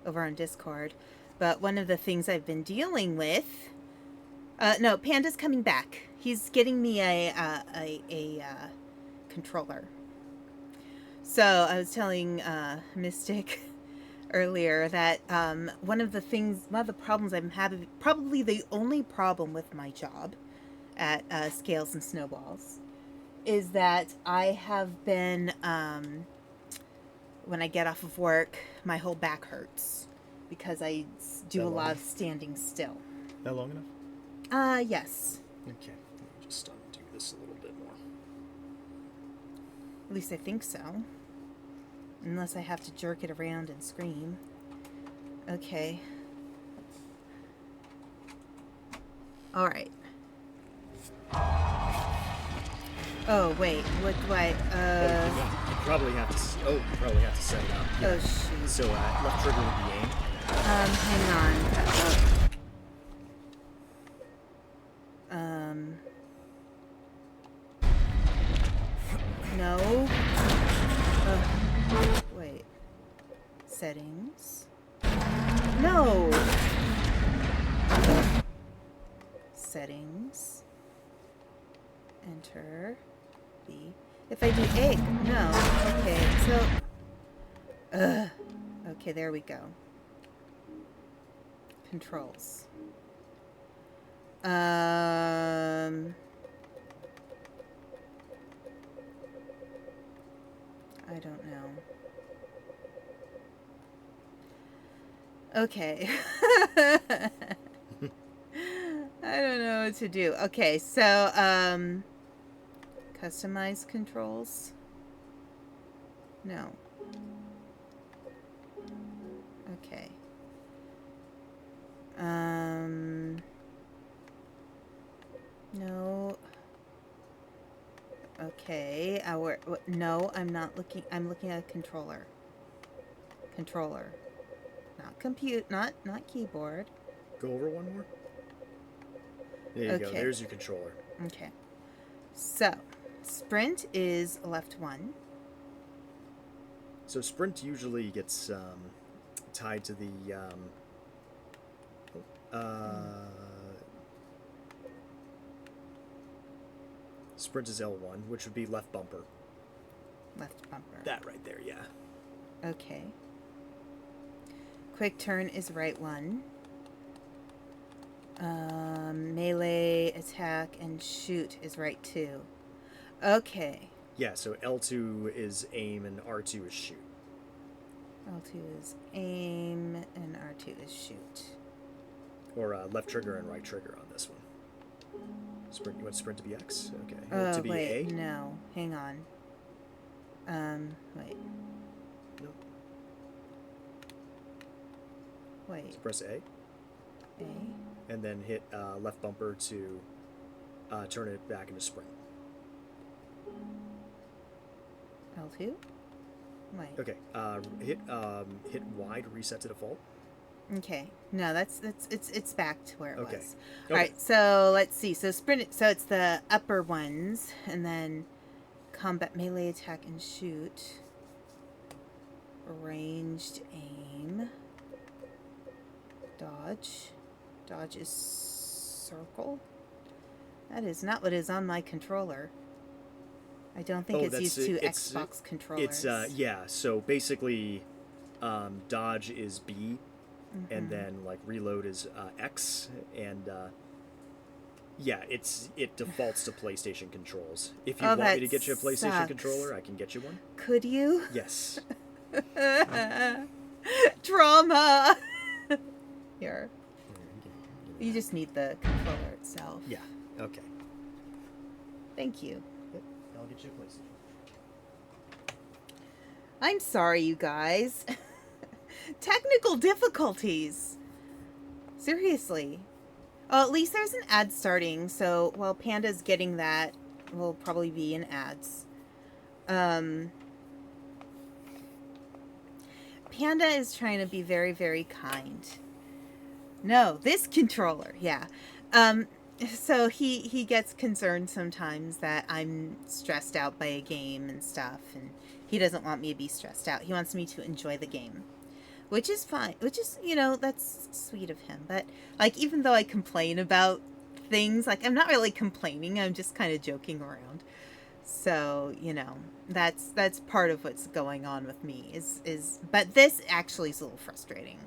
over on Discord. But one of the things I've been dealing with, no, Panda's coming back. He's getting me a controller. So I was telling Mystic earlier that one of the problems I'm having, probably the only problem with my job at Scales and Snowballs, is that I have been, when I get off of work, my whole back hurts because I do a lot of standing still. That long enough? Yes. Okay. Let me just undo this a little bit more. At least I think so. Unless I have to jerk it around and scream. Okay. Alright. Oh, wait. What do I... You probably have to... you probably have to set it up. Yeah. Oh, shoot. So, left trigger would be aim. Hang on. No. Wait. Settings. No. Settings. Enter. B. If I do A, no. Okay, so. Okay, there we go. Controls. I don't know. Okay. I don't know what to do. Okay, so, customize controls? No. Okay. No. Okay, no, I'm not looking, I'm looking at a controller. Controller. Not keyboard. Go over one more. There you go. There's your controller. Okay. So, sprint is left 1. So sprint usually gets tied to the sprint is L1, which would be left bumper. Left bumper. That right there, yeah. Okay. Quick turn is right 1. Melee, attack, and shoot is right 2. Okay. Yeah, so L2 is aim and R2 is shoot. L2 is aim and R2 is shoot. Or left trigger and right trigger on this one. Sprint. You want sprint to be X? Okay. Oh, to be wait, A? no. Hang on. Wait. Nope. Wait. So press A. A. And then hit left bumper to turn it back into sprint. L2? Wait. Okay. Hit Y to reset to default. Okay. No, it's back to where it Okay. was. Okay. All right. So let's see. So sprint. So it's the upper ones, and then combat, melee, attack, and shoot. Ranged aim. Dodge. Dodge is circle. That is not what is on my controller. I don't think it's used to Xbox controllers. It's yeah. So basically, dodge is B, and then like reload is X, and yeah, it defaults to PlayStation controls. If you want me to get you a PlayStation controller, I can get you one. Could you? Yes. Drama. Here. You just need the controller itself. Yeah. Okay. Thank you. Yep. I'll get you a PlayStation. I'm sorry, you guys. Technical difficulties. Seriously. Oh, at least there's an ad starting, so while Panda's getting that, we'll probably be in ads. Panda is trying to be very, very kind. No, this controller, yeah. So he gets concerned sometimes that I'm stressed out by a game and stuff, and he doesn't want me to be stressed out. He wants me to enjoy the game, which is fine. Which is, that's sweet of him. But, like, even though I complain about things, like, I'm not really complaining. I'm just kind of joking around. So, that's part of what's going on with me but this actually is a little frustrating.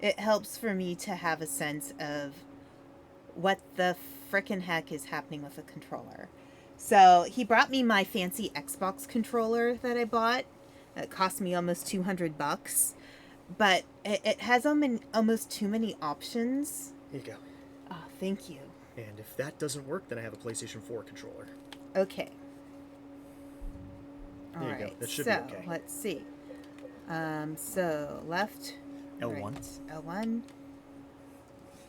It helps for me to have a sense of what the frickin' heck is happening with the controller. So he brought me my fancy Xbox controller that I bought. It cost me almost $200, but it has almost too many options. Here you go. Oh, thank you. And if that doesn't work, then I have a PlayStation 4 controller. Okay. There you go. That should be okay. Let's see. So left. L1. Right, L1.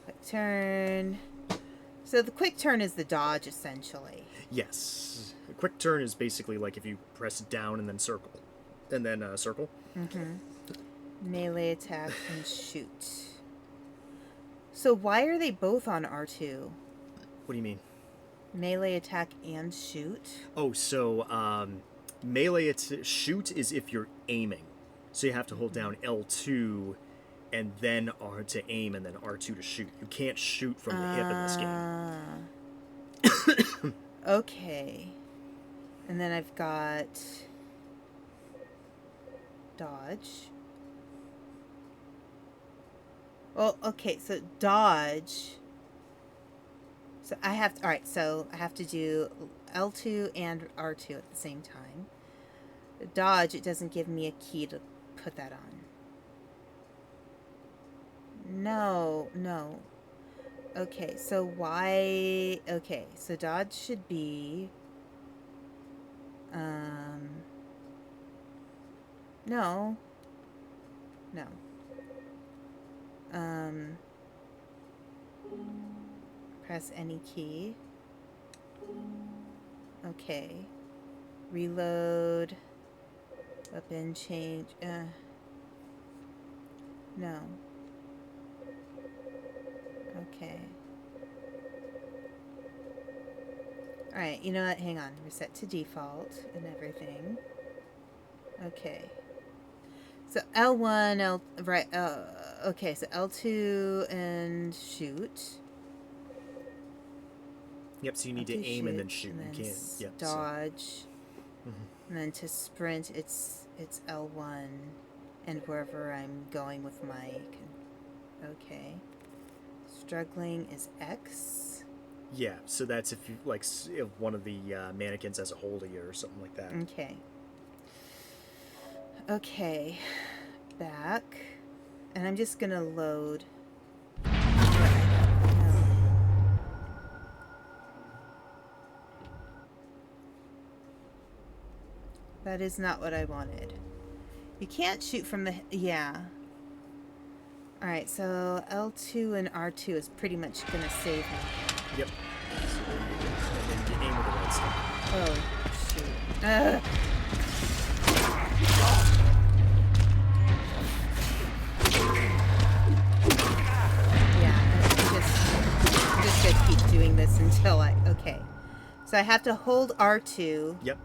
Quick turn. So the quick turn is the dodge, essentially. Yes. A quick turn is basically like if you press down and then circle. And then circle. Mm-hmm. Melee attack and shoot. So why are they both on R2? What do you mean? Melee attack and shoot. Oh, so melee shoot is if you're aiming. So you have to hold down L2 and then R to aim and then R2 to shoot. You can't shoot from the hip in this game. Okay. And then I've got dodge. Well, okay, so dodge. So I have to, all right, so I have to do L2 and R2 at the same time. The dodge, it doesn't give me a key to put that on. No. Okay, so why... Okay, so dodge should be... No. Press any key. Okay. Reload. Weapon change. No. Okay. Alright, you know what? Hang on. Reset to default and everything. Okay. So L1, right, okay, so L2 and shoot. Yep, so you need to aim and then shoot. And then You can't. Yep. dodge. So. And then to sprint, it's L1, and wherever I'm going with my... Okay. Struggling is X. Yeah, so that's if you like if one of the mannequins has a hold of you or something like that. Okay. Okay. Back. And I'm just gonna load. That is not what I wanted. You can't shoot from the... Yeah. Alright, so L2 and R2 is pretty much gonna save me. Yep. So there you go. And then you aim with the right stick. Oh, shoot. Ugh. Yeah, I'm just gonna keep doing this until I... Okay. So I have to hold R2... Yep.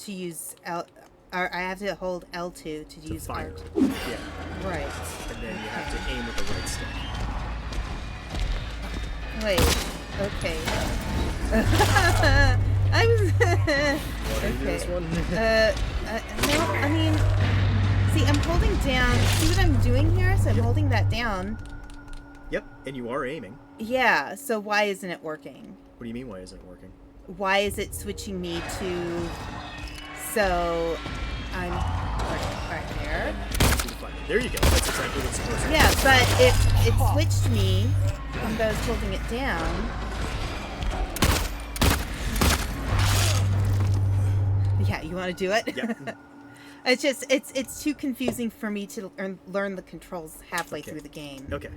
To use I have to hold L2 to use fire. R2. Yeah. Right. And then you have to aim with the right stick. Wait. Okay. I'm. Want to do this one? No. I mean, see, I'm holding down. See what I'm doing here? So I'm holding that down. Yep. And you are aiming. Yeah. So why isn't it working? What do you mean? Why isn't it working? Why is it switching me to? So, I'm right there. There you go. That's exactly what's supposed to be. Yeah, but it switched me when I was holding it down. Yeah, you want to do it? Yeah. It's just it's too confusing for me to learn the controls halfway through the game. Okay.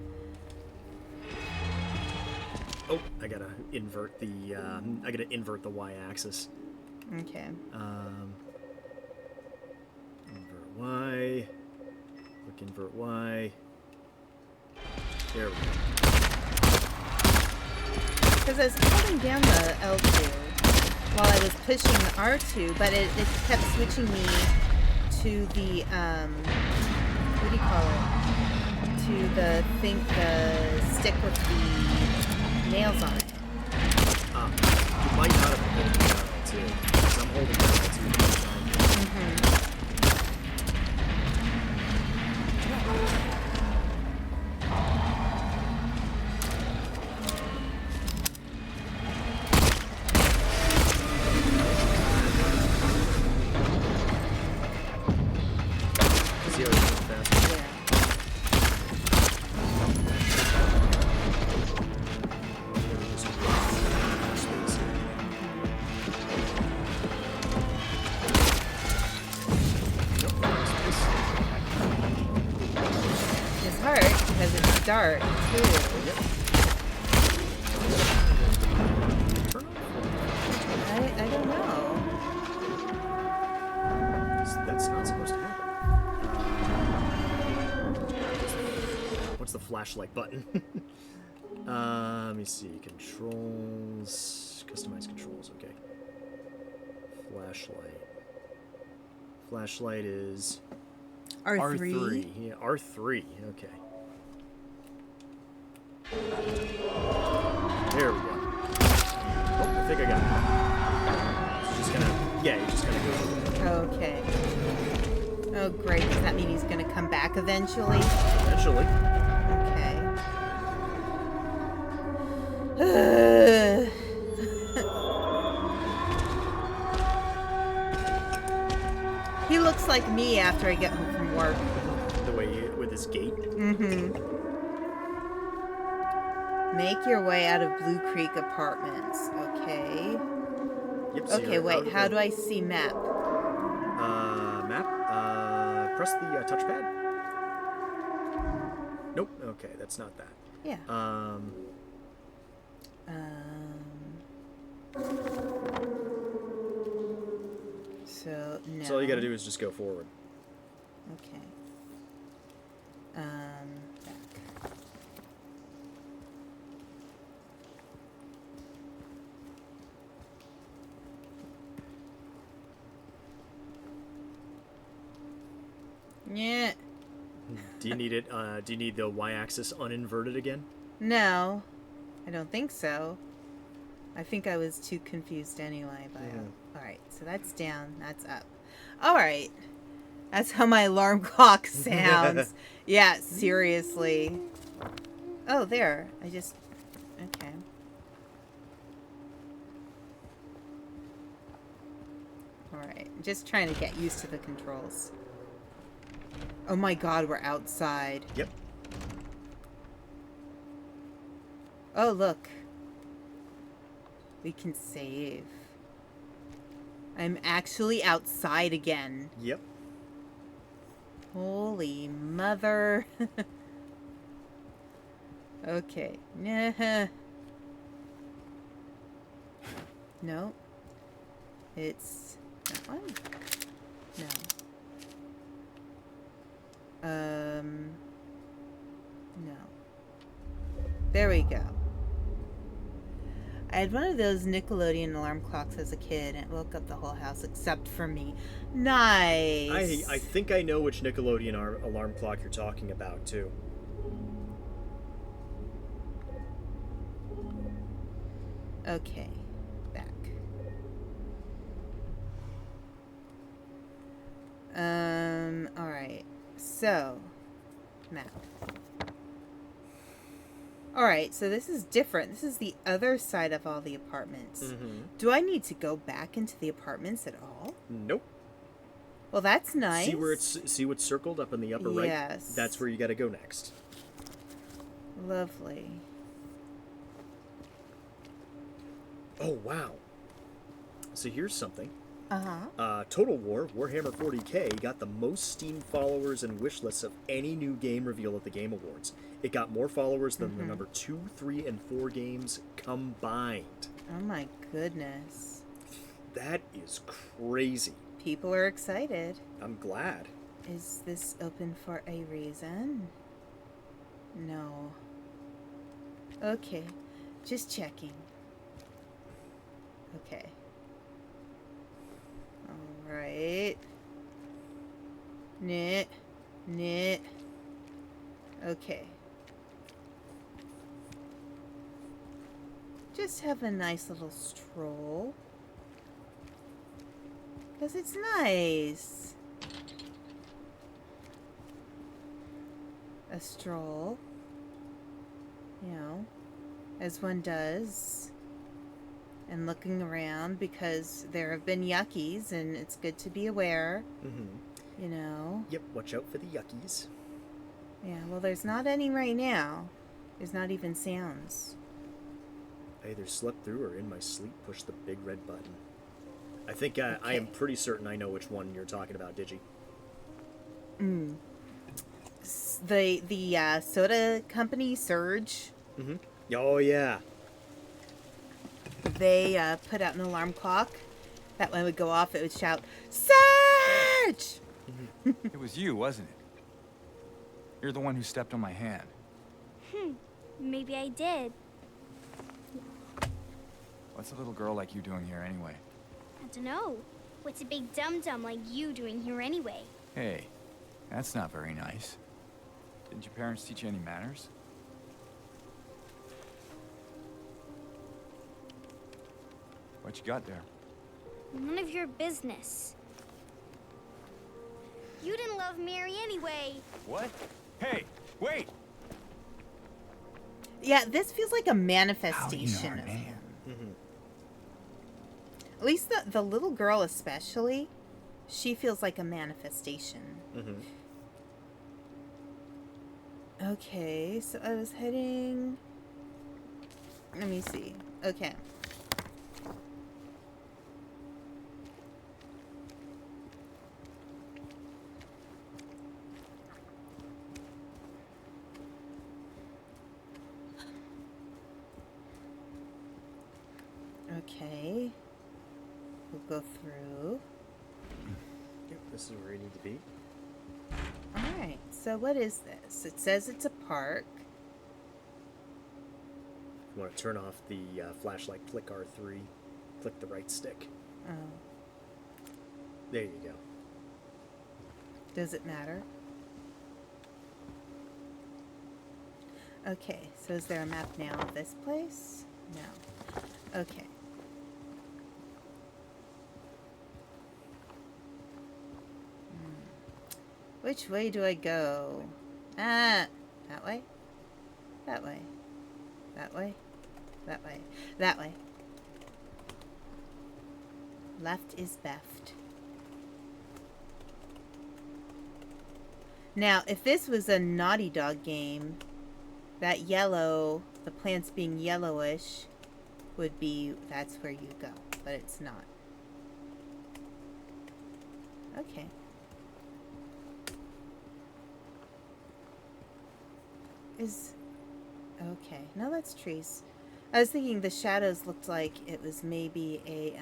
Oh, I gotta invert the y-axis. Okay. Invert Y. Look, invert Y. There we go. Because I was holding down the L2 while I was pushing the R2, but it kept switching me to the, what do you call it? To the stick with the nails on it. You might not have been holding down L2, because I'm holding down L2 the whole time. Start too. Yep. I don't know. That's not supposed to happen. What's the flashlight button? Let me see. Controls. Customize controls, okay. Flashlight. Flashlight is R3. Yeah, R3. Okay. There we go. Oh, I think I got it. So just gonna, yeah, you're just gonna go. Okay. Oh, great. Does that mean he's going to come back eventually? Eventually. Okay. He looks like me after I get home from work. The way with his gait. Mm-hmm. Make your way out of Blue Creek Apartments. Okay. Yep. So Okay, wait. How do I see map? Map. Press the touchpad. Nope. Okay, that's not that. Yeah. So no. So all you gotta do is just go forward. Okay. Back. Yeah. Do you need it? Do you need the y-axis uninverted again? No, I don't think so. I think I was too confused anyway. But all right, so that's down. That's up. All right, that's how my alarm clock sounds. Yeah, seriously. Oh, there. I just. Okay. All right, just trying to get used to the controls. Oh my God, we're outside. Yep. Oh, look. We can save. I'm actually outside again. Yep. Holy mother. Okay. Nah. No. It's that one? No. No. There we go. I had one of those Nickelodeon alarm clocks as a kid, and it woke up the whole house except for me. Nice. I think I know which Nickelodeon alarm clock you're talking about, too. Okay. Back. Alright. So, map. Alright, so this is different. This is the other side of all the apartments. Mm-hmm. Do I need to go back into the apartments at all? Nope. Well, that's nice. See what's circled up in the upper right? Yes. That's where you gotta go next. Lovely. Oh, wow. So here's something. Uh-huh. Total War, Warhammer 40k, got the most Steam followers and wish lists of any new game reveal at the Game Awards. It got more followers than the number 2, 3, and 4 games combined. Oh my goodness. That is crazy. People are excited. I'm glad. Is this open for a reason? No. Okay. Just checking. Okay. Alright. Knit. Knit. Okay. Just have a nice little stroll. Because it's nice. A stroll. You know, as one does. And looking around because there have been yuckies and it's good to be aware. Mm-hmm. You know. Yep, watch out for the yuckies. Yeah, well, there's not any right now. There's not even sounds. I either slept through or in my sleep pushed the big red button. I think I Okay. am pretty certain I know which one you're talking about, Digi. The soda company, Surge, Mm-hmm. Oh, yeah. they put out an alarm clock. That when it would go off, it would shout, Surge! It was you, wasn't it? You're the one who stepped on my hand. Maybe I did. What's a little girl like you doing here anyway? I don't know. What's a big dum-dum like you doing here anyway? Hey, that's not very nice. Didn't your parents teach you any manners? What you got there? None of your business. You didn't love Mary anyway. What? Hey, wait! Yeah, this feels like a manifestation How you know of her name? him. At least the little girl especially, she feels like a manifestation. Okay, so I was heading... Let me see. Okay. Okay. We'll go through. Yep, this is where you need to be. Alright, so what is this? It says it's a park. If you want to turn off the flashlight, click R3. Click the right stick. Oh, There you go. does it matter? Okay, so is there a map now of this place? No. Okay. Which way do I go? Ah, that way? That way. That way. That way. That way. Left is best. Now, if this was a Naughty Dog game, that yellow, the plants being yellowish, would be, that's where you go. But it's not. Okay. Okay. No, that's trees. I was thinking the shadows looked like it was maybe a,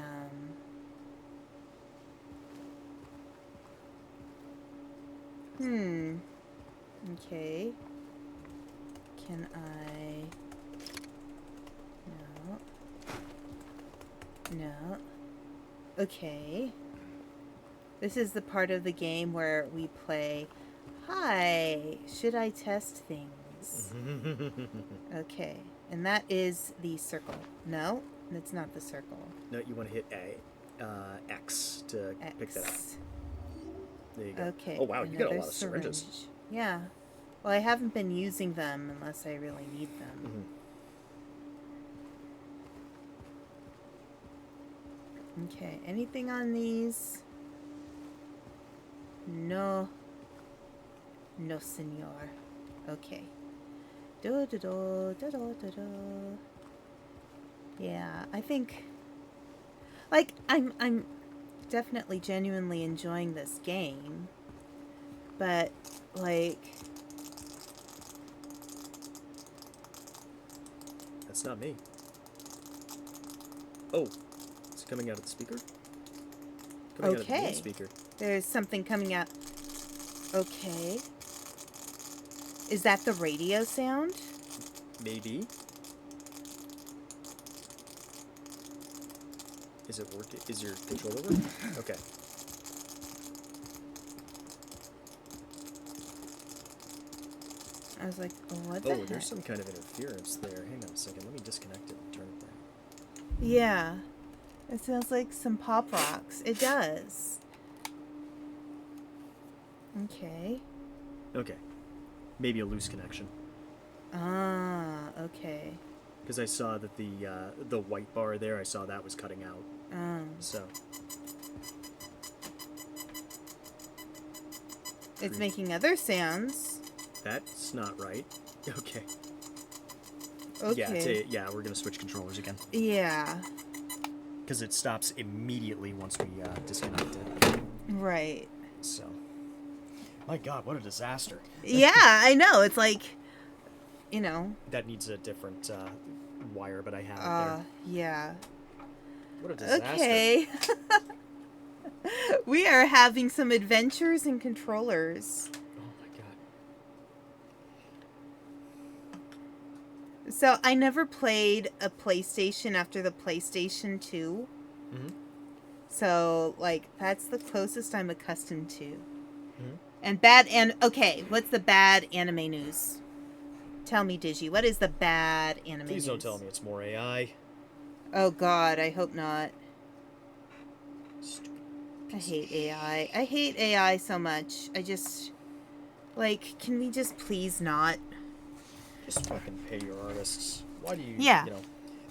Okay. Can I... No. No. Okay. This is the part of the game where we play, hi, should I test things? Okay. And that is the circle. No, it's not the circle. No, you want to hit X to pick that up. X. There you go. Okay. Oh, wow, you got a another lot of syringes. syringe. Yeah. Well, I haven't been using them unless I really need them. Okay. Anything on these? No. No, senor. Okay. Yeah, I think... Like, I'm definitely genuinely enjoying this game. But, like... That's not me. Oh, it's coming out of the speaker? Coming out of the main speaker. There's something coming out. Okay. Is that the radio sound? Maybe. Is it working? Is your controller working? Okay. I was like, what the heck? There's some kind of interference there. Hang on a second. Let me disconnect it and turn it back. Yeah. It sounds like some pop rocks. It does. Okay. Okay. Maybe a loose connection. Ah, okay. Because I saw that the white bar there, I saw that was cutting out. So. It's making other sounds. That's not right. Okay. Okay. Yeah, we're going to switch controllers again. Yeah. Because it stops immediately once we disconnect it. Right. So. My God, what a disaster. Yeah, I know. It's like, you know. That needs a different wire, but I have it there. Yeah. What a disaster. Okay. We are having some adventures in controllers. Oh my God. So I never played a PlayStation after the PlayStation 2. Mm-hmm. So, like, that's the closest I'm accustomed to. Mm-hmm. And okay, what's the bad anime news? Tell me, Digi, what is the bad anime Please news? don't tell me it's more AI. Oh God, I hope not. Stupid I piece of hate shit. AI. I hate AI so much. I just, like, can we just please not? Just fucking pay your artists. Why do you, Yeah. you know,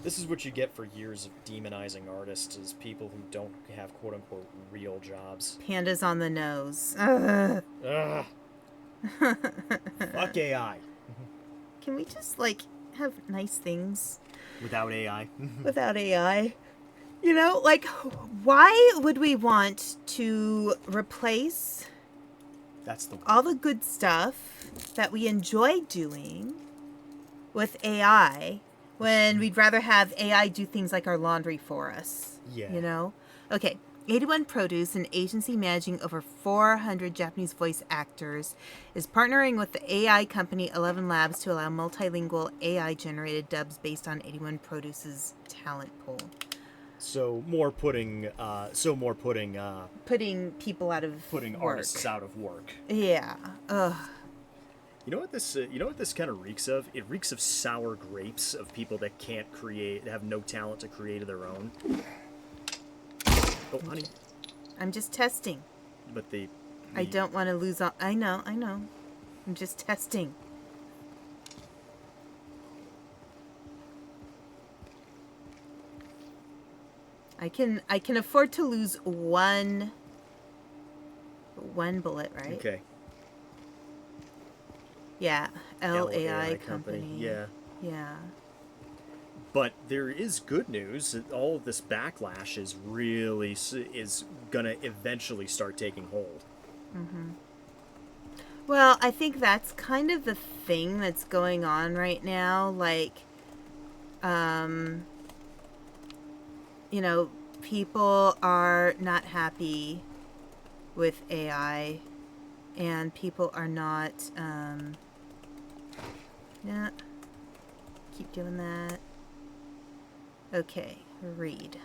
this is what you get for years of demonizing artists is people who don't have quote-unquote real jobs. Pandas on the nose. Ugh. Ugh, fuck AI. Can we just, like, have nice things Without AI. without AI? You know, like, why would we want to replace That's the all the good stuff that we enjoy doing with AI when we'd rather have AI do things like our laundry for us? Yeah. You know? Okay. 81 Produce, an agency managing over 400 Japanese voice actors, is partnering with the AI company 11 Labs to allow multilingual AI-generated dubs based on 81 Produce's talent pool. So more putting Putting people out of putting work. artists out of work. Yeah. Ugh. You know what this kind of reeks of? It reeks of sour grapes of people that can't create, have no talent to create of their own. Oh, honey. I'm just testing. But I don't want to lose all... I know. I'm just testing. I can afford to lose one bullet, right? Okay. Yeah, LAI LAI company. Yeah. Yeah. But there is good news. All of this backlash is gonna eventually start taking hold. Well, I think that's kind of the thing that's going on right now. Like, you know, people are not happy with AI, and people are not, yeah, keep doing that. Okay, read.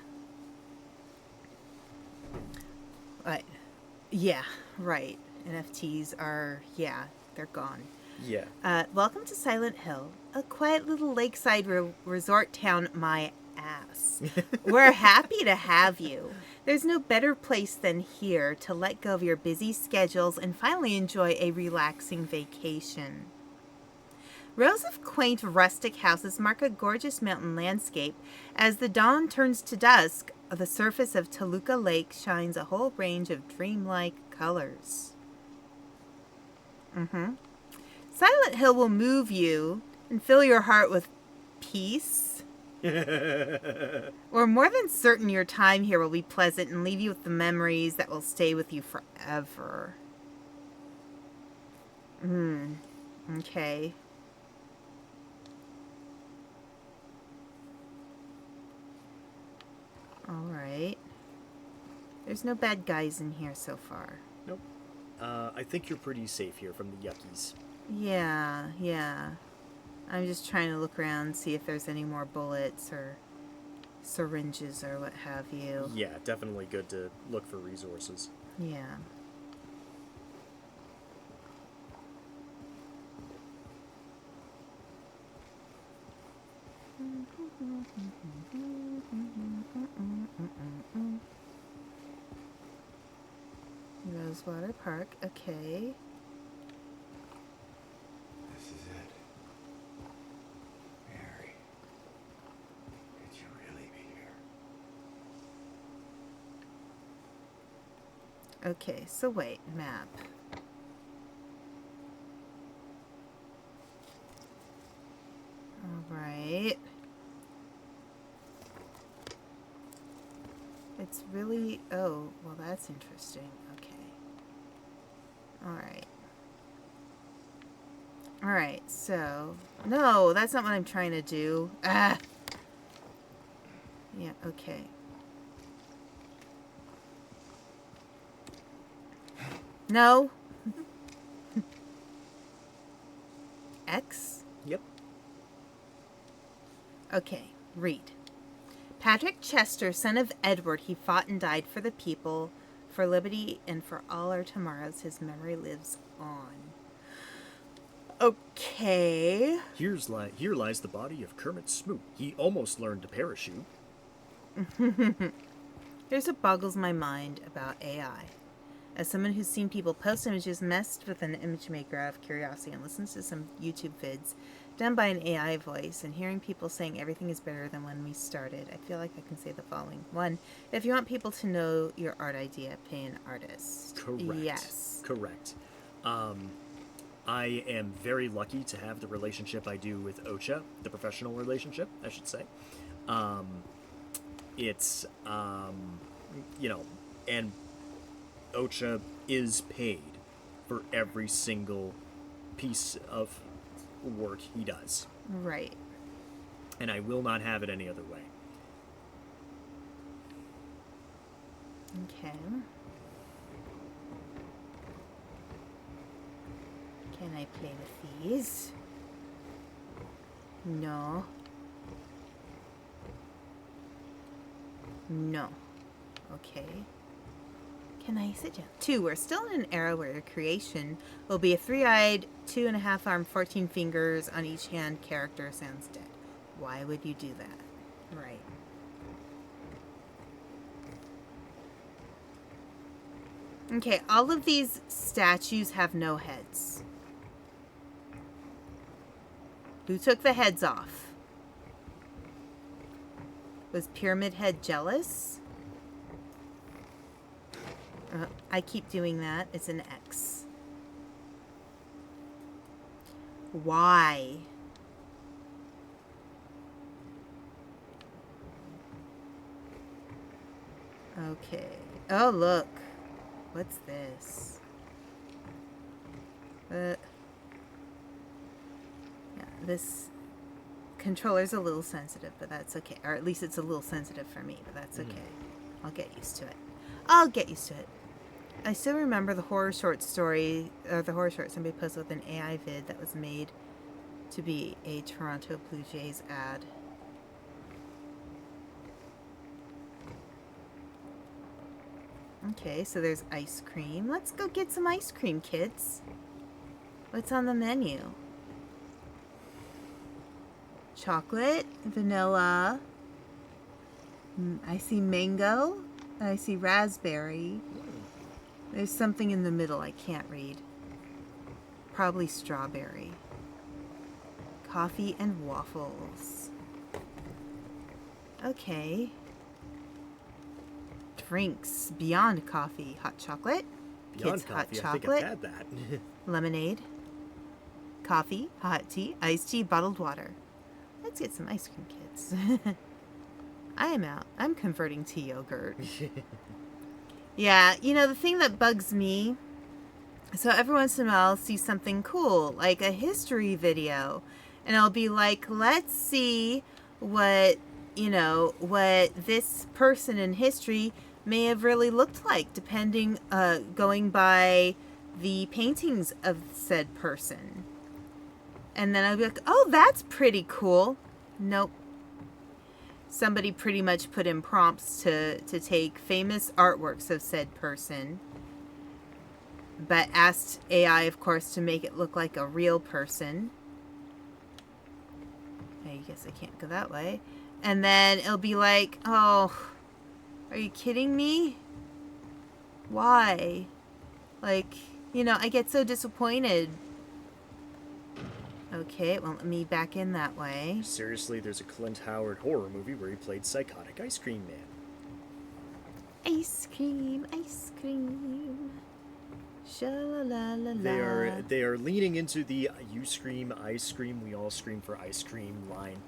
Right. Yeah, right. NFTs are, yeah, they're gone. Yeah. Welcome to Silent Hill, a quiet little lakeside resort town, my ass. We're happy to have you. There's no better place than here to let go of your busy schedules and finally enjoy a relaxing vacation. Rows of quaint rustic houses mark a gorgeous mountain landscape. As the dawn turns to dusk, the surface of Toluca Lake shines a whole range of dreamlike colors. Silent Hill will move you and fill your heart with peace. We're more than certain your time here will be pleasant and leave you with the memories that will stay with you forever. Okay. Alright. There's no bad guys in here so far. Nope. I think you're pretty safe here from the yuckies. Yeah. I'm just trying to look around, see if there's any more bullets or syringes or what have you. Yeah, definitely good to look for resources. Yeah. Rosewater Park, okay. This is it. Mary. Could you really be here? Okay, so wait, map. Alright. It's really... Oh, well that's interesting. Okay. Alright. Alright, so... No, that's not what I'm trying to do. Ah! Yeah, okay. No? X? Yep. Okay, read. Patrick Chester, son of Edward, he fought and died for the people, for liberty, and for all our tomorrows. His memory lives on. Okay. Here lies the body of Kermit Smoot. He almost learned to parachute. Here's what boggles my mind about AI. As someone who's seen people post images messed with an image maker out of curiosity and listens to some YouTube vids done by an AI voice and hearing people saying everything is better than when we started, I feel like I can say the following. 1, if you want people to know your art idea, pay an artist. Correct. Yes. Correct. I am very lucky to have the relationship I do with Ocha, the professional relationship, I should say. It's, and Ocha is paid for every single piece of work he does. Right. And I will not have it any other way. Okay. Can I play with these? No. No. Okay. Can I sit down? 2. We're still in an era where your creation will be a 3-eyed, 2.5-armed, 14 fingers on each hand character sounds dead. Why would you do that? Right. Okay, all of these statues have no heads. Who took the heads off? Was Pyramid Head jealous? I keep doing that. It's an X. Why? Okay. Oh, look. What's this? Yeah, this controller's a little sensitive, but that's okay. Or at least it's a little sensitive for me, but that's okay. I'll get used to it. I'll get used to it. I still remember the horror short story, or the horror short somebody posted with an AI vid that was made to be a Toronto Blue Jays ad. Okay, so there's ice cream. Let's go get some ice cream, kids. What's on the menu? Chocolate, vanilla. I see mango. I see raspberry. There's something in the middle I can't read. Probably strawberry. Coffee and waffles. Okay. Drinks beyond coffee. Hot chocolate. Beyond Kids coffee, hot I think chocolate. I've had that. Lemonade. Coffee. Hot tea. Iced tea. Bottled water. Let's get some ice cream, kids. I am out. I'm converting to yogurt. Yeah, you know, the thing that bugs me, so every once in a while I'll see something cool, like a history video, and I'll be like, let's see what, what this person in history may have really looked like, depending, going by the paintings of said person. And then I'll be like, oh, that's pretty cool. Nope. Somebody pretty much put in prompts to take famous artworks of said person, but asked AI, of course, to make it look like a real person. I guess I can't go that way. And then it'll be like, oh, are you kidding me? Why? Like, I get so disappointed. Okay, it won't let me back in that way. Seriously, there's a Clint Howard horror movie where he played psychotic ice cream man. Ice cream, ice cream. Sha-la-la-la-la. They are leaning into the "you scream, I scream, we all scream for ice cream" line.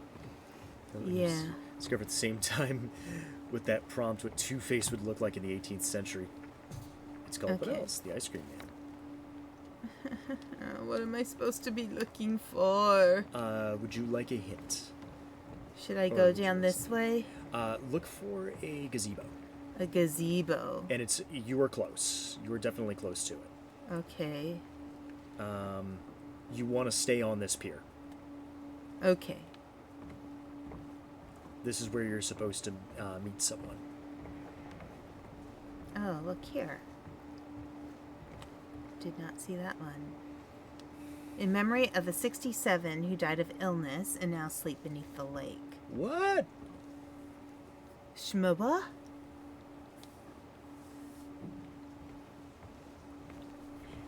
Yeah. Discovered at the same time with that prompt what Two-Face would look like in the 18th century. It's called what Okay. else? The Ice Cream Man. What am I supposed to be looking for? Would you like a hint? Should I Or go would you down like this way? Look for a gazebo. A gazebo. And you are close. You are definitely close to it. Okay. You want to stay on this pier. Okay. this is where you're supposed to meet someone. Oh, look here. Did not see that one. In memory of the 67 who died of illness and now sleep beneath the lake. What? Shmuba?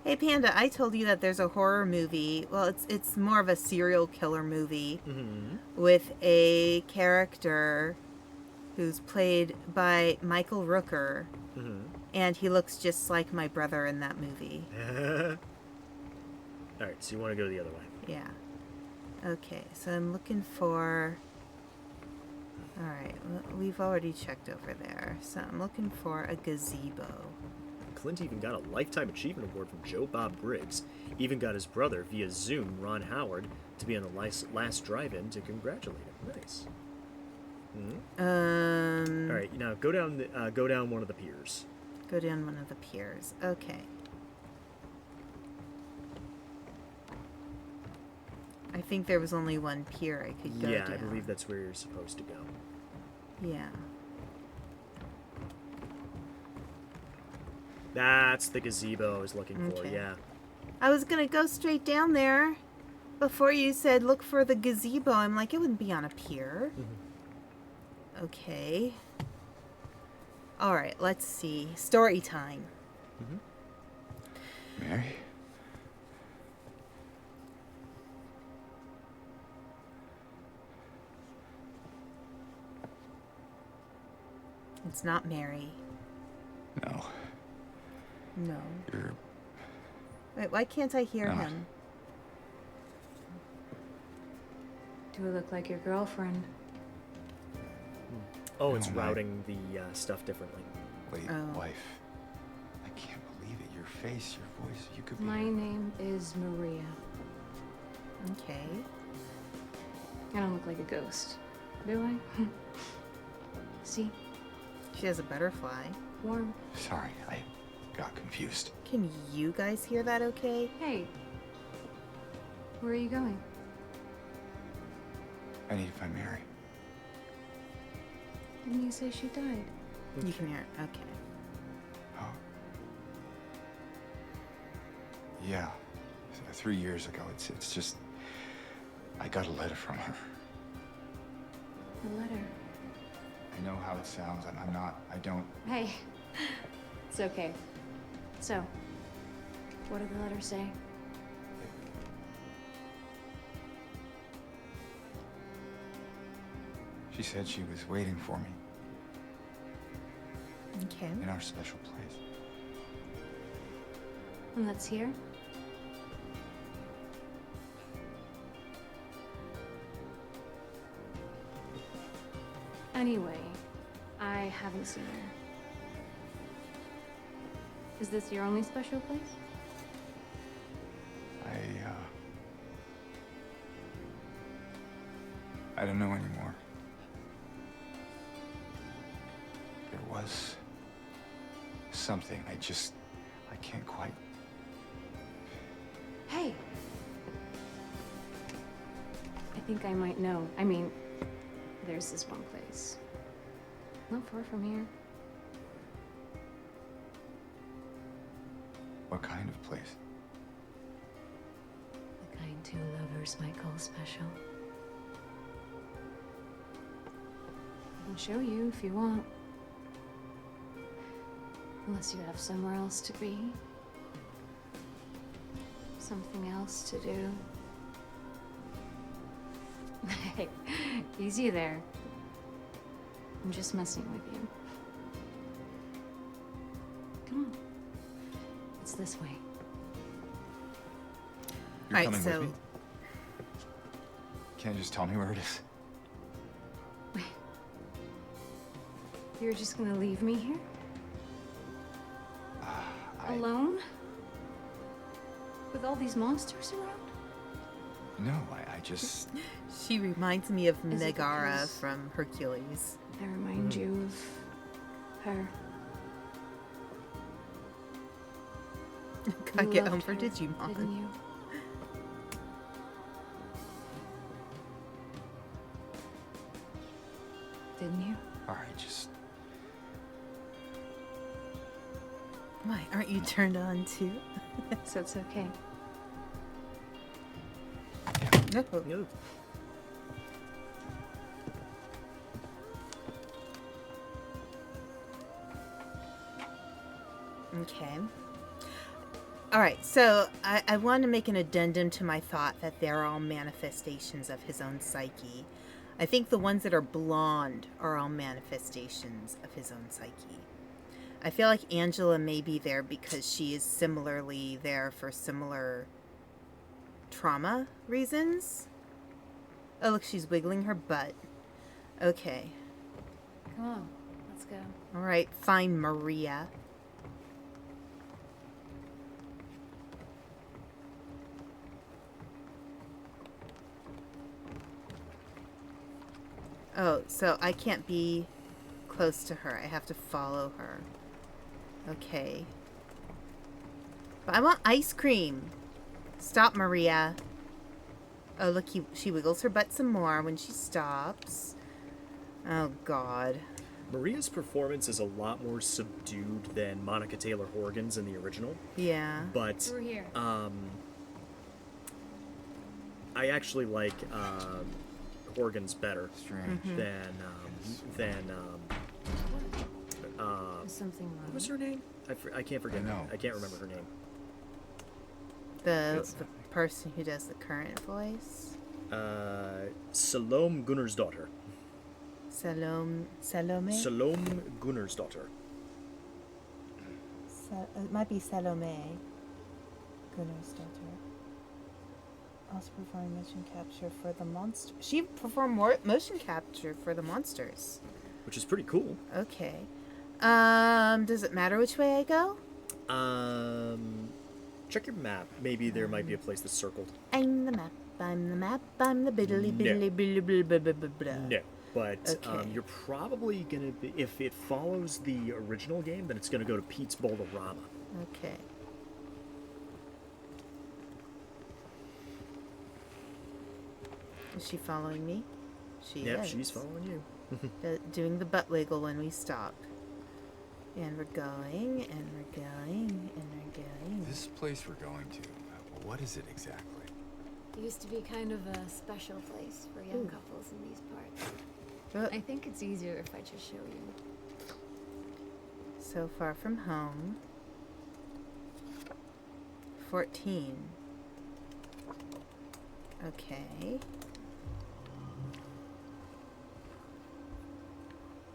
Hey Panda, I told you that there's a horror movie. Well, it's more of a serial killer movie with a character who's played by Michael Rooker, and he looks just like my brother in that movie. All right, so you want to go the other way. Yeah. Okay, so I'm looking for... Alright, we've already checked over there. So I'm looking for a gazebo. Clint even got a Lifetime Achievement Award from Joe Bob Briggs. Even got his brother, via Zoom, Ron Howard, to be on the last drive-in to congratulate him. Nice. All right, now go down one of the piers. Go down one of the piers. Okay. I think there was only one pier I could go down. Yeah, I believe that's where you're supposed to go. Yeah. That's the gazebo I was looking for, Okay. yeah. I was gonna go straight down there before you said look for the gazebo. I'm like, it wouldn't be on a pier. Okay. Alright, let's see. Story time. Mary? It's not Mary. No. No. You're Wait, why can't I hear not. him? Do I look like your girlfriend? Oh, it's Oh, my. routing the stuff differently. late Oh. wife. I can't believe it. Your face, your voice. You could be. My name is Maria. Okay. I don't look like a ghost, do I? See? She has a butterfly. Warm. Sorry, I got confused. Can you guys hear that okay? Hey. Where are you going? I need to find Mary. Didn't you say she died? You can hear it. Okay. Oh. Yeah. 3 years ago. It's just. I got a letter from her. A letter. I know how it sounds, and I don't. Hey. It's okay. So, what did the letter say? She said she was waiting for me Okay. in our special place. And that's here? Anyway, I haven't seen her. Is this your only special place? I don't know anymore. There was something. I can't quite. Hey! I think I might know. I mean, there's this one place. Not far from here. What kind of place? The kind two lovers might call special. I can show you if you want. Unless you have somewhere else to be. Something else to do. Hey, easy there. I'm just messing with you. Come on. It's this way. You're Alright, coming so with me? Can't you just tell me where it is? You're just gonna leave me here? Alone? With all these monsters around? No, I just. she reminds me of Is it Megara because- from Hercules. I remind you of her. Gotta You get loved home for her, Digimon. Didn't you? didn't you? All right, just Why, aren't you turned on too? So it's okay. No. No. Okay. All right, so I want to make an addendum to my thought that they're all manifestations of his own psyche. I think the ones that are blonde are all manifestations of his own psyche. I feel like Angela may be there because she is similarly there for similar trauma reasons. Oh, look, she's wiggling her butt. Okay. Come on, let's go. All right, fine, Maria. Oh, so I can't be close to her. I have to follow her. Okay. But I want ice cream. Stop, Maria. Oh, look, she wiggles her butt some more when she stops. Oh, God. Maria's performance is a lot more subdued than Monica Taylor Horgan's in the original, Yeah. but Through here. I actually like Horgan's better strange. than Is something wrong? what was her name? I can't forget. I know. I can't remember her name. The It's nothing. person who does the current voice. Salome Gunnarsdottir. Salome? Salome Gunnarsdottir. It might be Salome Gunnar's daughter. Also performing motion capture for the monster. She performed motion capture for the monsters. Which is pretty cool. Okay. Does it matter which way I go? Check your map. Maybe there might be a place that's circled. I'm the map. I'm the map. I'm the biddly biddly biddly biddly blah blah blah. No, but Okay. you're probably gonna be, if it follows the original game, then it's gonna go to Pete's Boulderama. Okay. Is she following me? She Yep, is. she's following you. Doing the butt wiggle when we stop. And we're going, and we're going, and we're going. This place we're going to, what is it exactly? It used to be kind of a special place for young couples in these parts. Uh, I think it's easier if I just show you. So far from home. 14. Okay.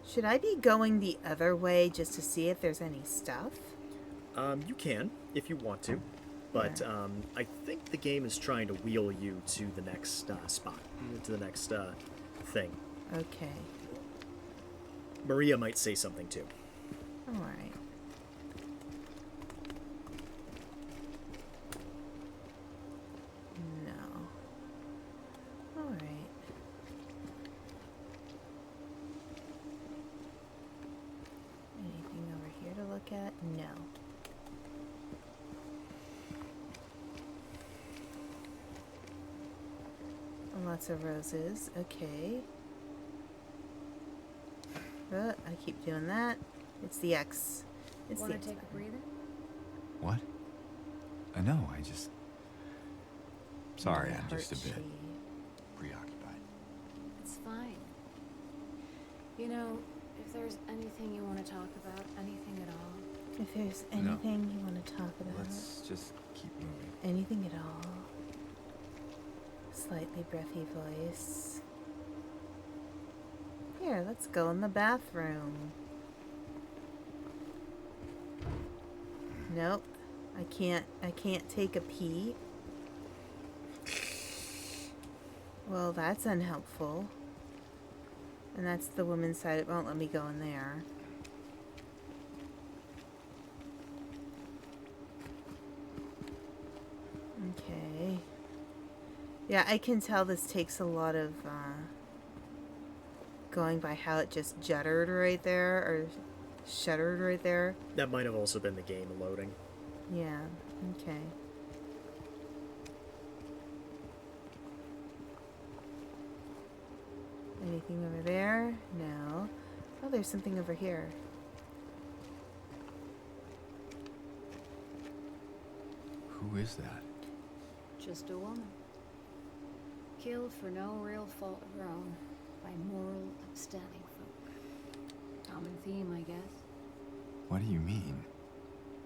Should I be going the other way just to see if there's any stuff? You can if you want to, but Yeah. I think the game is trying to wheel you to the next spot, to the next thing. Okay. Maria might say something too. Alright. No. Alright. Anything over here to look at? No. Lots of roses. Okay. I keep doing that. It's the X. It's Want the to take a breather? What? I know, I just... Sorry, I'm just a bit Heart-shaped. preoccupied. It's fine. You know, if there's anything you want to talk about, anything at all, If there's No. anything you want to talk about, Let's just keep moving. anything at all. Slightly breathy voice. Here, let's go in the bathroom. Nope. I can't take a pee. Well, that's unhelpful. And that's the woman's side. It won't let me go in there. Okay. Yeah, I can tell this takes a lot of going by how it just juddered right there, or shuddered right there. That might have also been the game loading. Yeah, okay. Anything over there? No. Oh, there's something over here. Who is that? Just a woman. Killed for no real fault of her own by moral, upstanding folk. Common theme, I guess. What do you mean?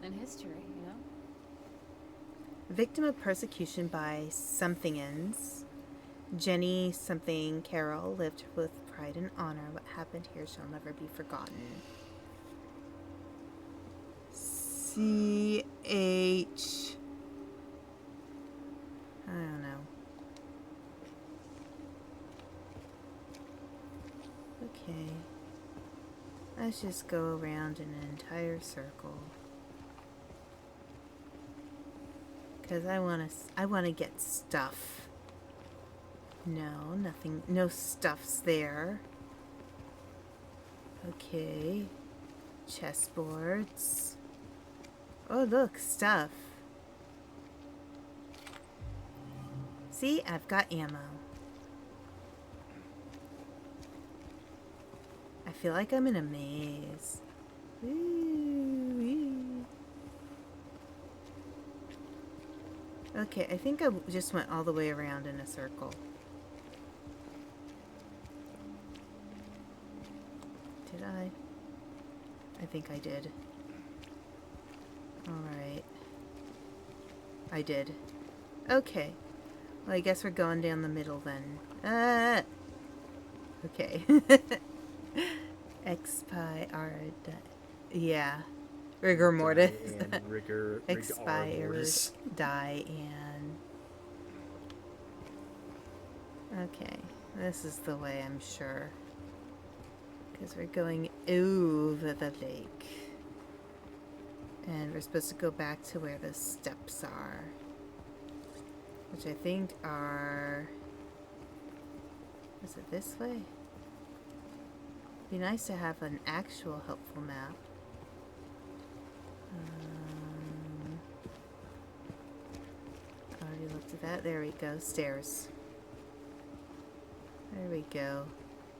In history, you know? Victim of persecution by somethingins. Jenny something Carroll lived with pride and honor. What happened here shall never be forgotten. C.H. I don't know. Okay. Let's just go around in an entire circle. Because I want to get stuff. No, nothing. No stuff's there. Okay. Chessboards. Oh, look, stuff. See, I've got ammo. I feel like I'm in a maze. Woo-wee. Okay, I think I just went all the way around in a circle. Did I? I think I did. Alright. I did. Okay. Well, I guess we're going down the middle then. Ah! Okay. Expired. Yeah. Rigor mortis. And rigor Expired. mortis. Die and... Okay. This is the way, I'm sure. Because we're going over the lake. And we're supposed to go back to where the steps are. Which I think are... Is it this way? Be nice to have an actual helpful map. Already looked at that. There we go. Stairs. There we go.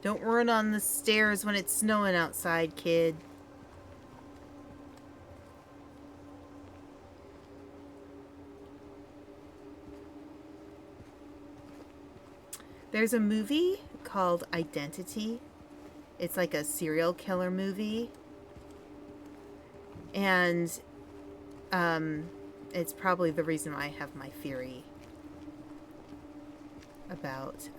Don't run on the stairs when it's snowing outside, kid. There's a movie called Identity. It's like a serial killer movie. And it's probably the reason why I have my theory about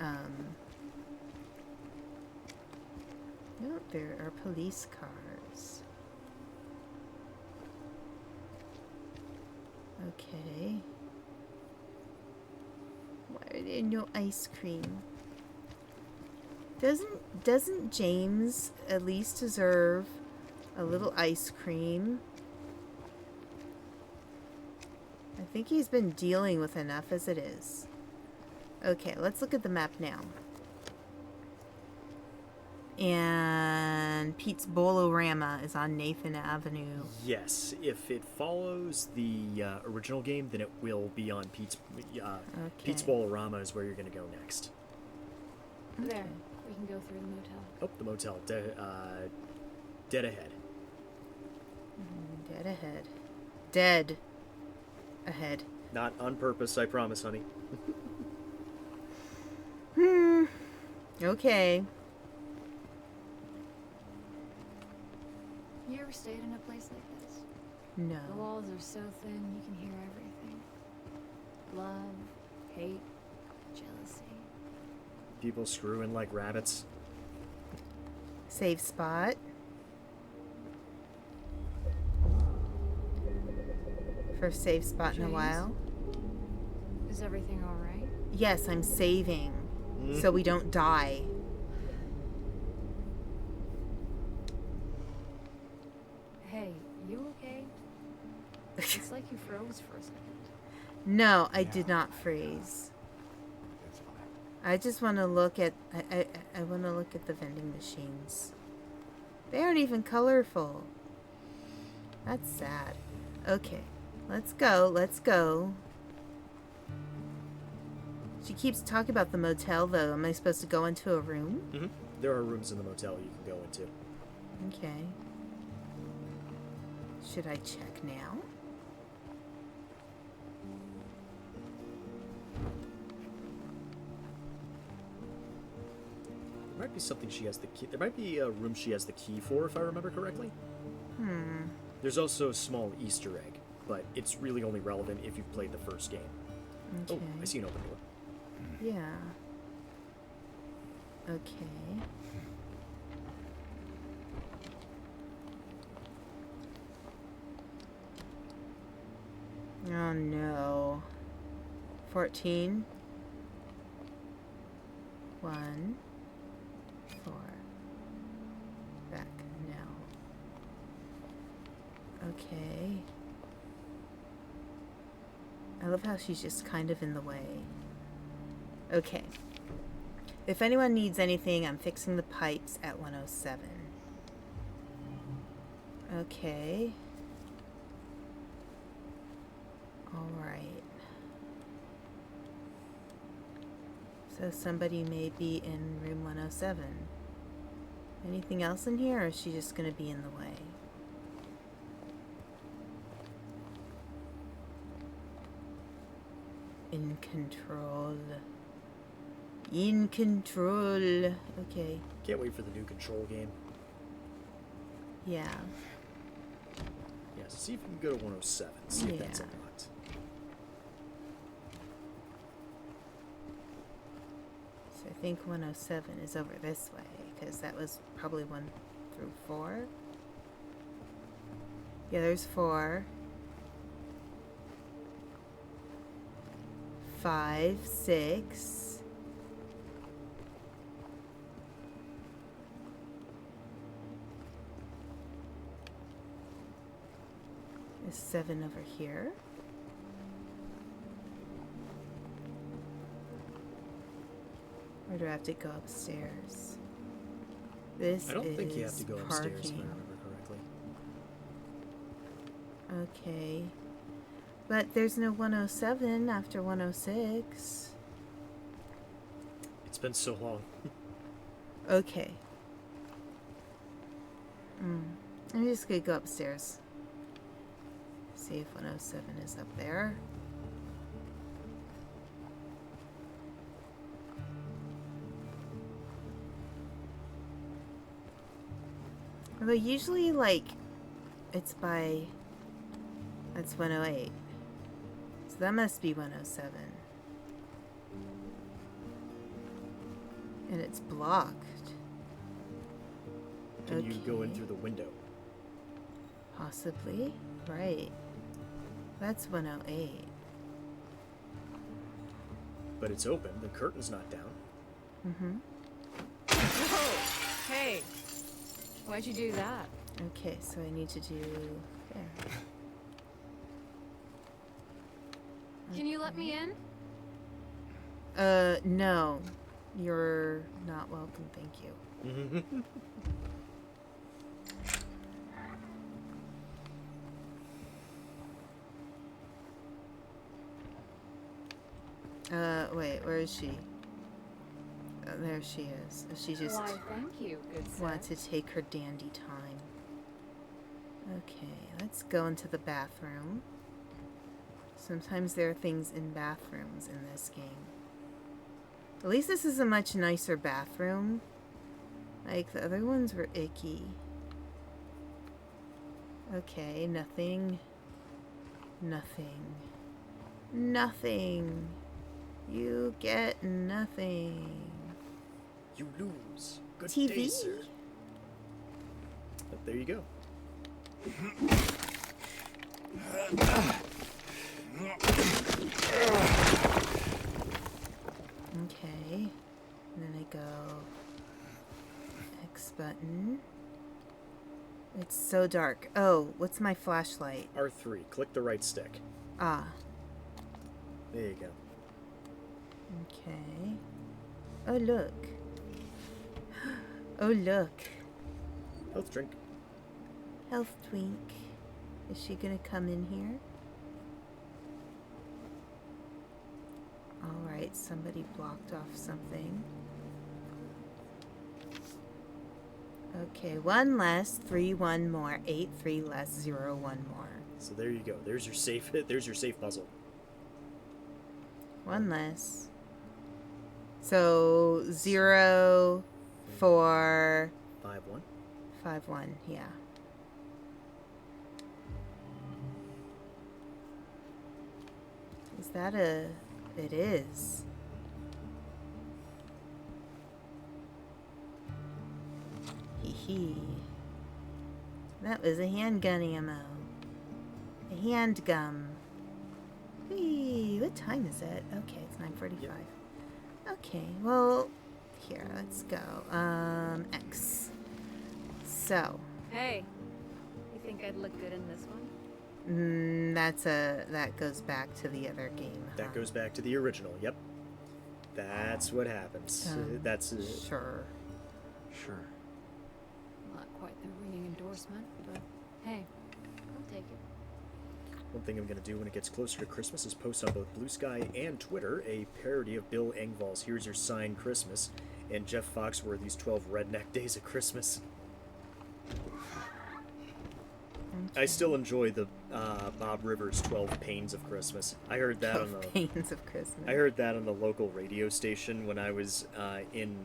no, there are police cars. Okay. Why are there no ice cream? Doesn't James at least deserve a little ice cream? I think he's been dealing with enough as it is. Okay, let's look at the map now. And Pete's Bolorama is on Nathan Avenue. Yes, if it follows the original game, then it will be on Pete's. Pete's Bolorama is where you're going to go next. There. We can go through the motel. Oh, the motel. Dead ahead. Dead ahead. Dead ahead. Not on purpose, I promise, honey. Okay. You ever stayed in a place like this? No. The walls are so thin you can hear everything. Love, hate, jealousy. People screwing like rabbits. Save spot. First save spot in a James? while. Is everything alright? Yes, I'm saving. So we don't die. Hey, you okay? It's like you froze for a second. No, I did not freeze. It's fine. I just want to look at I want to look at the vending machines. They aren't even colorful. That's sad. Okay. Let's go. Let's go. She keeps talking about the motel, though. Am I supposed to go into a room? Mm-hmm. There are rooms in the motel you can go into. Okay. Should I check now? There might be something she has the key. There might be a room she has the key for, if I remember correctly. There's also a small Easter egg, but it's really only relevant if you've played the first game. Okay. Oh, I see an open door. Yeah. Okay. Oh no. 14. 1. 4. Back now. Okay. I love how she's just kind of in the way. Okay. If anyone needs anything, I'm fixing the pipes at 107. Okay. Alright. So somebody may be in room 107. Anything else in here, or is she just gonna be in the way? In control. In control. Okay. Can't wait for the new Control game. Yeah. Yeah, so see if you can go to 107. See if that's Yeah. unlocked. So I think 107 is over this way, because that was probably 1 through 4. Yeah, there's 4. 5, 6. There's 7 over here. Or do I have to go upstairs? This I don't is think you have to go upstairs, if I parking. remember correctly. Okay. But there's no 107 after 106. It's been so long. Okay. I'm just gonna go upstairs. See if 107 is up there. Although usually, like, it's by... That's 108. So that must be 107. And it's blocked. Can you go in Okay. through the window? Possibly. Right. That's 108. But it's open. The curtain's not down. Mm-hmm. Whoa! Hey! Why'd you do that? Okay, so I need to do there. Can you let me in? No. You're not welcome, thank you. Wait, where is she? Oh, there she is. She just Why, thank you, good sir. wants to take her dandy time. Okay, let's go into the bathroom. Sometimes there are things in bathrooms in this game. At least this is a much nicer bathroom. Like, the other ones were icky. Okay, nothing. Nothing. Nothing. You get nothing. You lose. Good TV. day, sir. But there you go. Okay. And then I go X button. It's so dark. Oh, what's my flashlight? R3. Click the right stick. Ah, There you go. okay. Oh, look. Oh, look. Health drink. Health Twink. Is she gonna come in here? Alright, somebody blocked off something. Okay, 1 less, 3, 1 more, 8, 3 less, 0, 1 more. So there you go. There's your safe hit. There's your safe puzzle. 1 less. So 0, 4, 5, 1. 5, 1, yeah. Is that a... It is. Hee hee. That was a handgun ammo. A handgun. Whee! What time is it? Okay, it's 9:45. Yep. Okay, well, here, let's go. X. So, Hey, you think I'd look good in this one? that goes back to the other game. That huh? goes back to the original. Yep. That's what happens. That's Sure. Sure. Not quite the ringing endorsement, but hey, I'll take it. one thing I'm going to do when it gets closer to Christmas is post on both Blue Sky and Twitter a parody of Bill Engvall's Here's Your Sign Christmas and Jeff Foxworthy's 12 Redneck Days of Christmas. I still enjoy the Bob Rivers 12 Pains of Christmas. I heard that on the Pains of Christmas. I heard that on the local radio station when I was in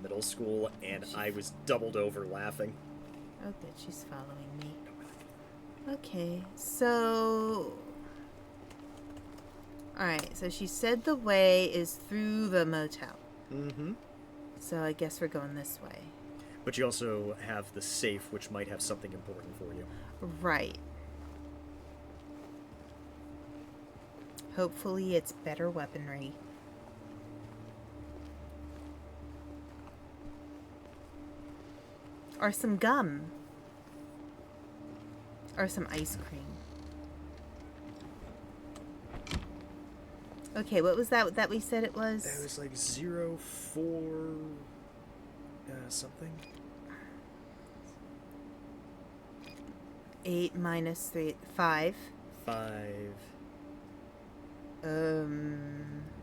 middle school, and I was doubled over laughing. Oh, good. She's following me. Okay, so... Alright, so she said the way is through the motel. Mm-hmm. So I guess we're going this way. But you also have the safe, which might have something important for you. Right. Hopefully it's better weaponry. Or some gum. Or some ice cream. Okay, what was that we said it was? That was like 0, 4... something? 8 minus 3... 5. 5... 1?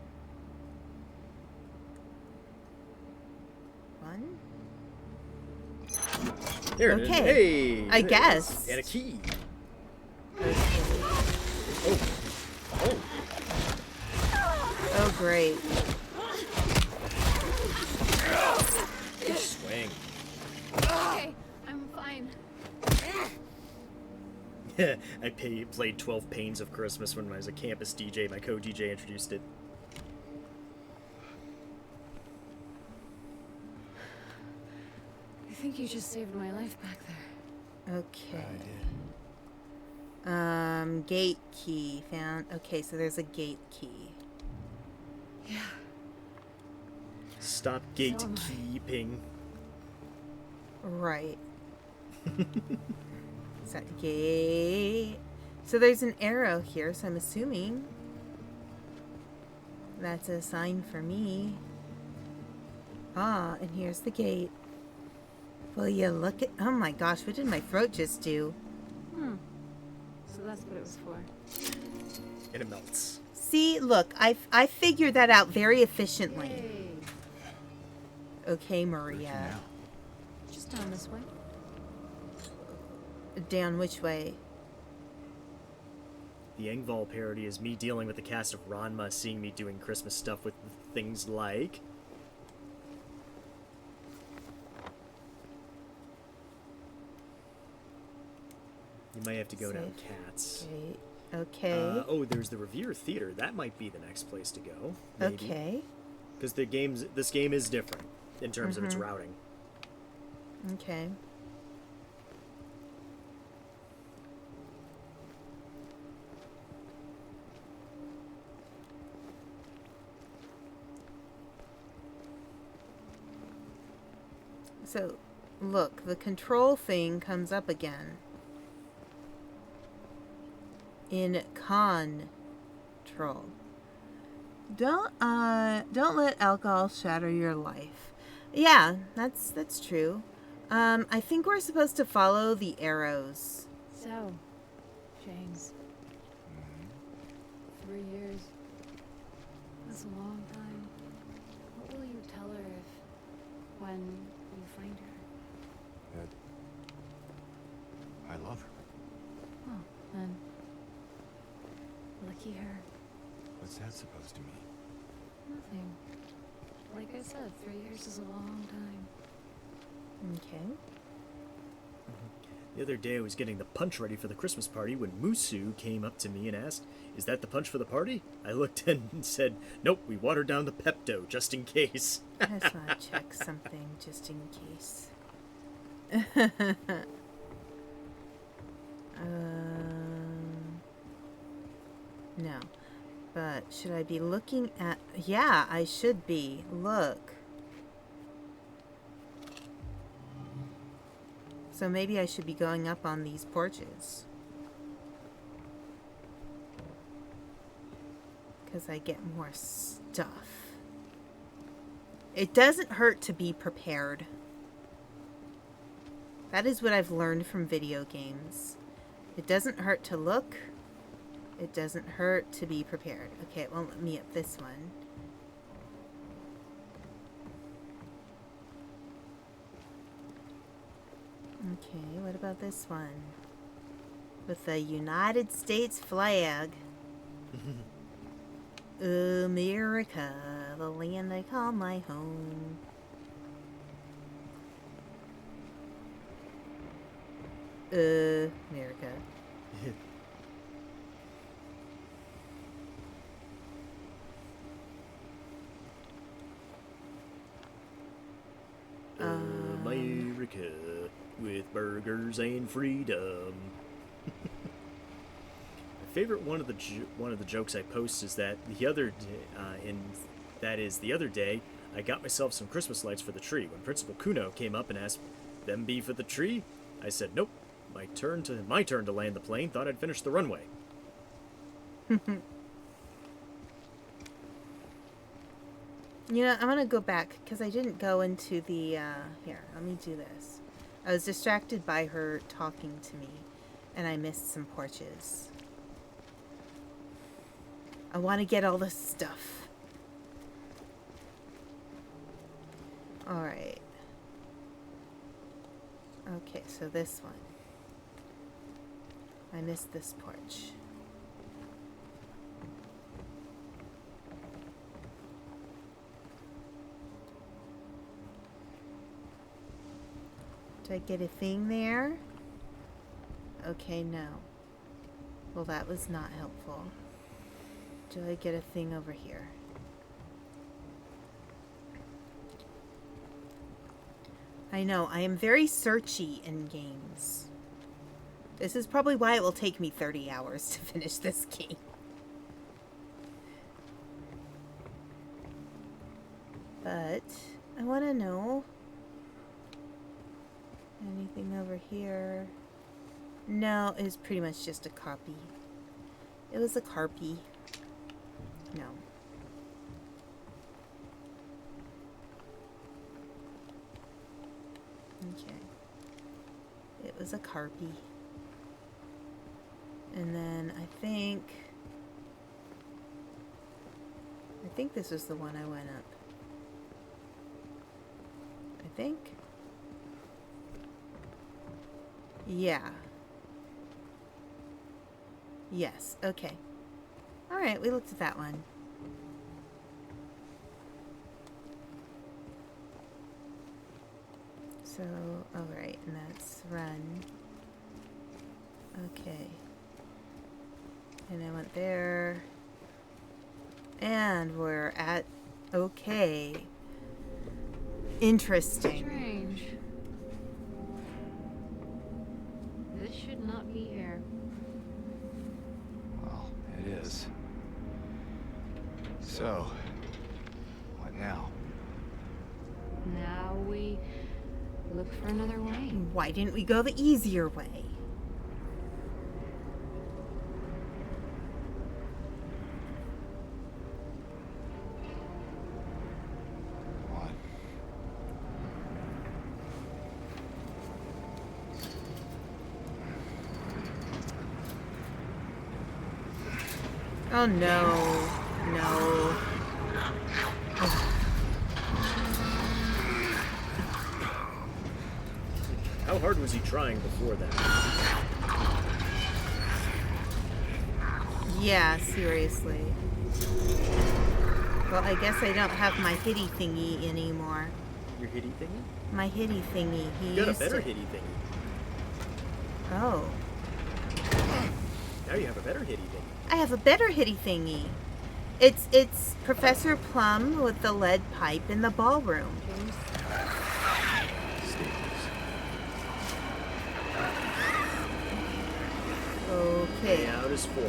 There it is. Okay, Hey! I there it is. guess. And a key. Okay. Oh. Oh. Oh, great. Swing. Okay, I'm fine. I played 12 Pains of Christmas when I was a campus DJ. My co-DJ introduced it. I think you just saved my life back there. Okay. I did. Gate key found. Okay, so there's a gate key. Yeah. Stop So am I. gatekeeping. Right. Is that gate? So there's an arrow here, so I'm assuming that's a sign for me. Ah, and here's the gate. Will you look at... Oh my gosh, what did my throat just do? So that's what it was for. And it melts. See, look, I figured that out very efficiently. Yay. Okay, Where'd you Maria. now? Just down this way. Down which way? The Engvall parody is me dealing with the cast of Ranma, seeing me doing Christmas stuff with things like... You might have to go down Safe. Cats. Okay. Oh, there's the Revere Theater. That might be the next place to go. Maybe. Okay. Because this game is different in terms of its routing. Okay. So, look, the control thing comes up again. In control. Don't let alcohol shatter your life. Yeah, that's true. I think we're supposed to follow the arrows. So, James. 3 years. this a long time. What will you tell her when you find her? That I love her. Oh, then. Lucky her. What's that supposed to mean? Nothing. Like I said, 3 years is a long time. Okay. The other day I was getting the punch ready for the Christmas party when Musu came up to me and asked, "Is that the punch for the party?" I looked and said, "Nope, we watered down the Pepto just in case." I just want to check something just in case. No. But should I be looking at... Yeah, I should be. Look. So maybe I should be going up on these porches. Because I get more stuff. It doesn't hurt to be prepared. That is what I've learned from video games. It doesn't hurt to look. It doesn't hurt to be prepared. Okay, it won't let me up this one. Okay, what about this one? With the United States flag. America, the land I call my home. America. America, with burgers and freedom. My favorite one of the jokes I post is that the other day I got myself some Christmas lights for the tree. When Principal Kuno came up and asked, "Them be for the tree?" I said, "Nope. My turn to land the plane. Thought I'd finish the runway." You know, I'm going to go back because I didn't go into the, here, let me do this. I was distracted by her talking to me and I missed some porches. I want to get all this stuff. Alright. Okay, so this one. I missed this porch. Do I get a thing there? Okay, no. Well, that was not helpful. Do I get a thing over here? I know, I am very searchy in games. This is probably why it will take me 30 hours to finish this game. But I want to know... Anything over here? No, it was pretty much just a copy. It was a carpy. No. Okay. It was a carpy. And then I think this was the one I went up. I think. Yeah. Yes, okay. Alright, we looked at that one. So, alright, and that's run. Okay. And I went there. And we're at... Okay. Interesting. Strange. This should not be here. Well, it is. So, what now? Now we look for another way. Why didn't we go the easier way? What? Oh no. No. was he trying before that? Yeah, seriously. Well, I guess I don't have my hitty thingy anymore. Your hitty thingy? My hitty thingy. He You got a used better to... hitty thingy. Oh. Now you have a better hitty thingy. I have a better hitty thingy. It's Professor Plum with the lead pipe in the ballroom. Okay. Out is 4.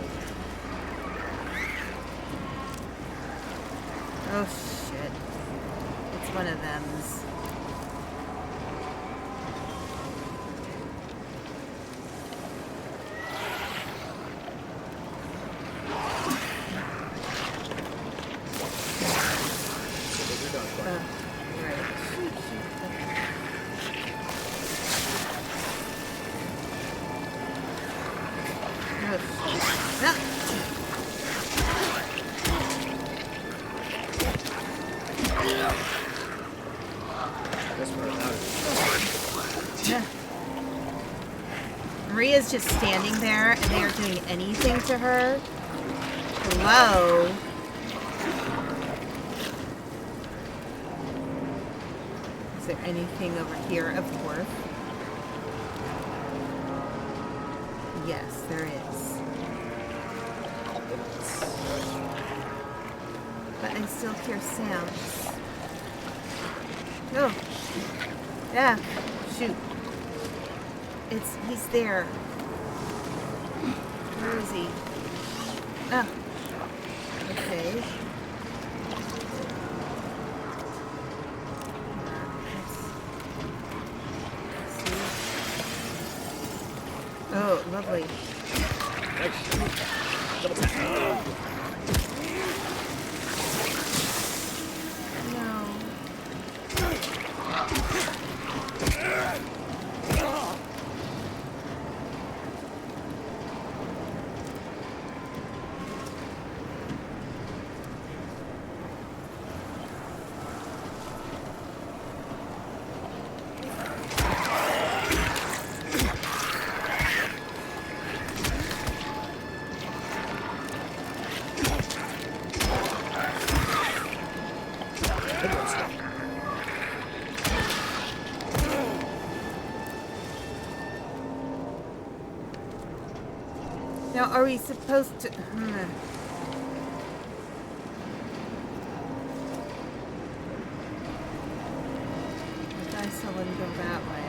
Oh shit. It's one of them's. Maria's just standing there and they aren't doing anything to her. Hello. Is there anything over here of worth? Yes, there is. But I still hear sounds. Oh. Yeah. Shoot. He's there. Where is he? Oh. Okay. Let's see. Oh, lovely. Now, are we supposed to... I guess I wouldn't go that way.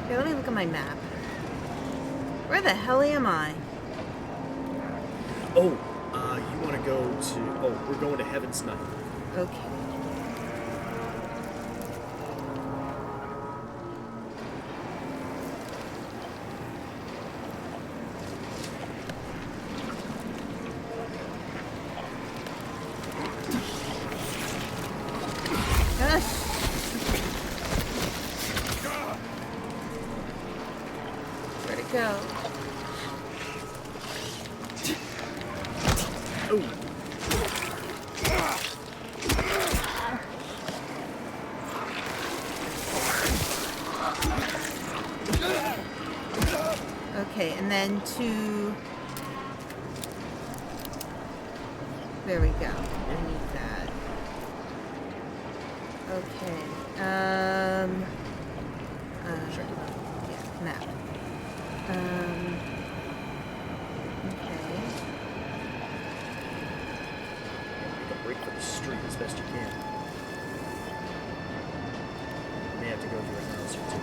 Okay, let me look at my map. Where the hell am I? Oh, you want to go to... Oh, we're going to Heaven's Night. Okay. Where'd it go? Oh. Okay, and then to... There we go. I need that. Okay. Yeah, map. Okay. Make a break for the street as best you can. You may have to go through a house or two.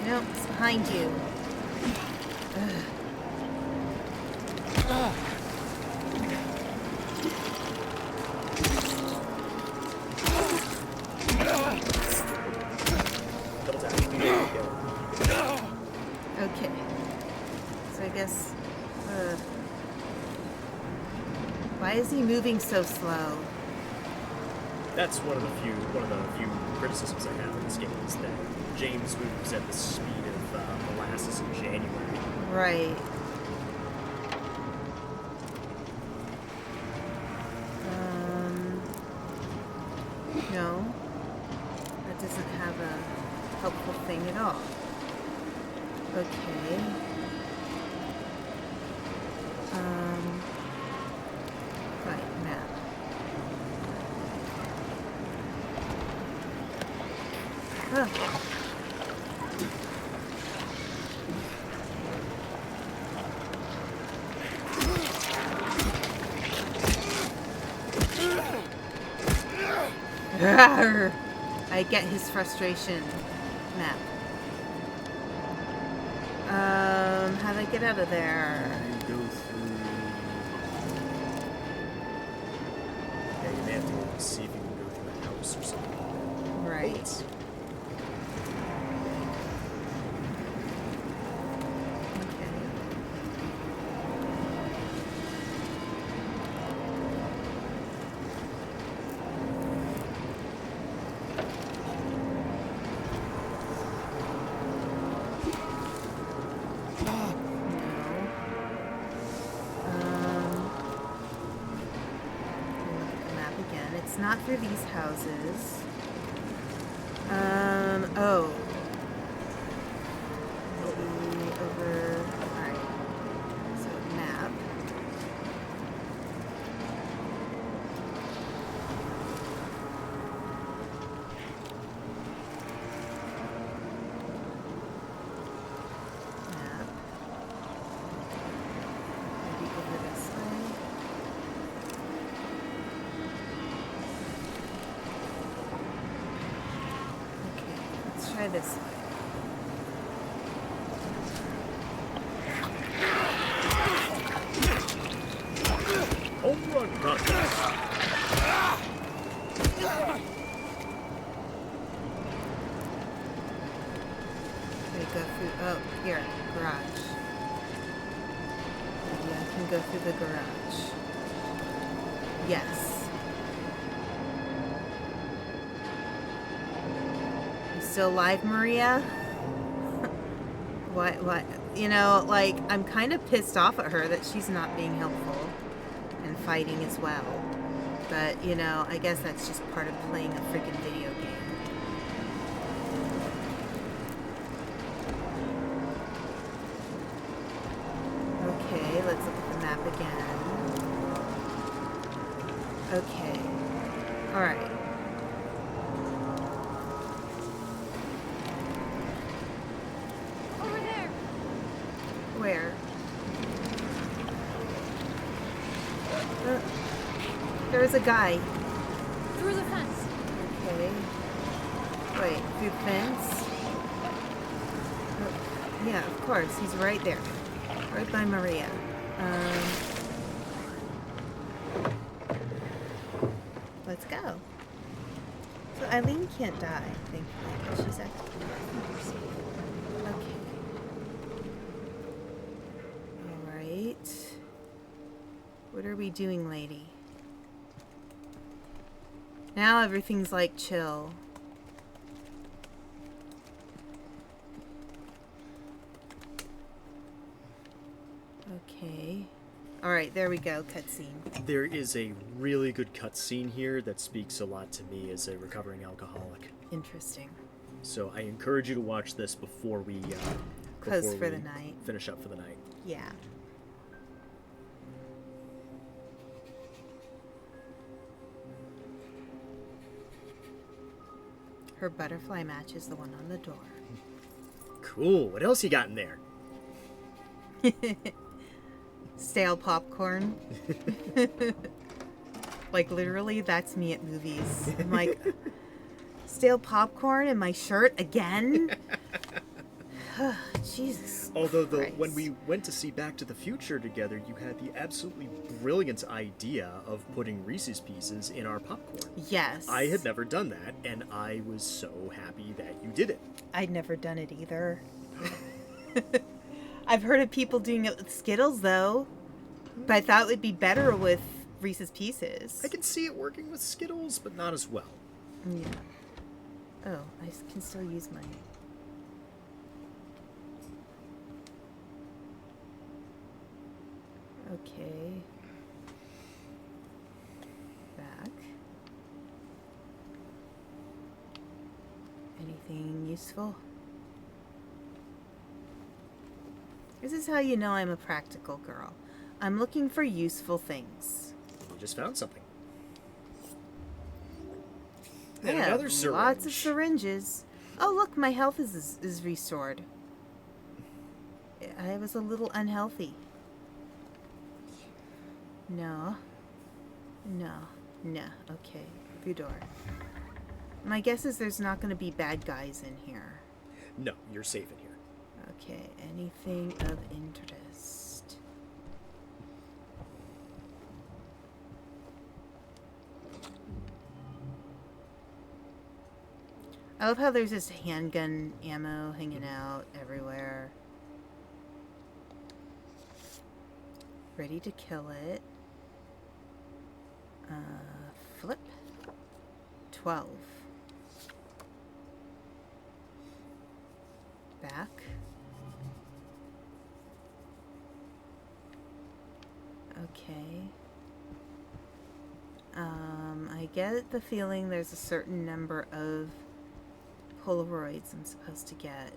Nope, it's behind you. Double tap. There you go. Okay. So I guess... why is he moving so slow? That's one of the few criticisms I have in this game is that James moves at the speed of molasses in January. Right. No. That doesn't have a helpful thing at all. Okay. Right, map. Huh. Arrgh. I get his frustration. Map. How'd I get out of there? You go through. Yeah, you may have to see if you can go through a house or something. Right. Okay. It's not through these houses. Oh. Maybe over. Alright. So, map. Map. Maybe over this way. Let's try this way. Home run contest. We go through. Oh, here, garage. Maybe I can go through the garage. Yes. You still alive, Maria? What? You know, like, I'm kind of pissed off at her that she's not being helpful and fighting as well. But, you know, I guess that's just part of playing a freaking video game. Okay, let's look at the map again. Okay. Alright. Over there. Where? There's a guy. Through the fence. Okay. Wait, through the fence? Oh, yeah, of course. He's right there. Right by Maria. Let's go. So Eileen can't die, thankfully, but she's actually okay. Alright. What are we doing, lady? Now everything's like chill. Okay. Alright, there we go, cutscene. There is a really good cutscene here that speaks a lot to me as a recovering alcoholic. Interesting. So I encourage you to watch this before we Close for the night. Finish up for the night. Yeah. Her butterfly matches the one on the door. Cool. What else you got in there? Stale popcorn. Like, literally, that's me at movies. I'm like, stale popcorn in my shirt again? Jesus Although, Christ. when we went to see Back to the Future together, you had the absolutely brilliant idea of putting Reese's Pieces in our popcorn. Yes. I had never done that, and I was so happy that you did it. I'd never done it either. I've heard of people doing it with Skittles, though. But I thought it would be better with Reese's Pieces. I can see it working with Skittles, but not as well. Yeah. Oh, I can still use my... Okay. Back. Anything useful? This is how you know I'm a practical girl. I'm looking for useful things. You just found something. I And have another syringe. lots of syringes. Oh, look, my health is restored. I was a little unhealthy. No. No. No. Okay. Good. My guess is there's not going to be bad guys in here. No, you're safe in here. Okay. Anything of interest? I love how there's this handgun ammo hanging out everywhere. Ready to kill it. Flip. 12. Back. Okay. I get the feeling there's a certain number of Polaroids I'm supposed to get.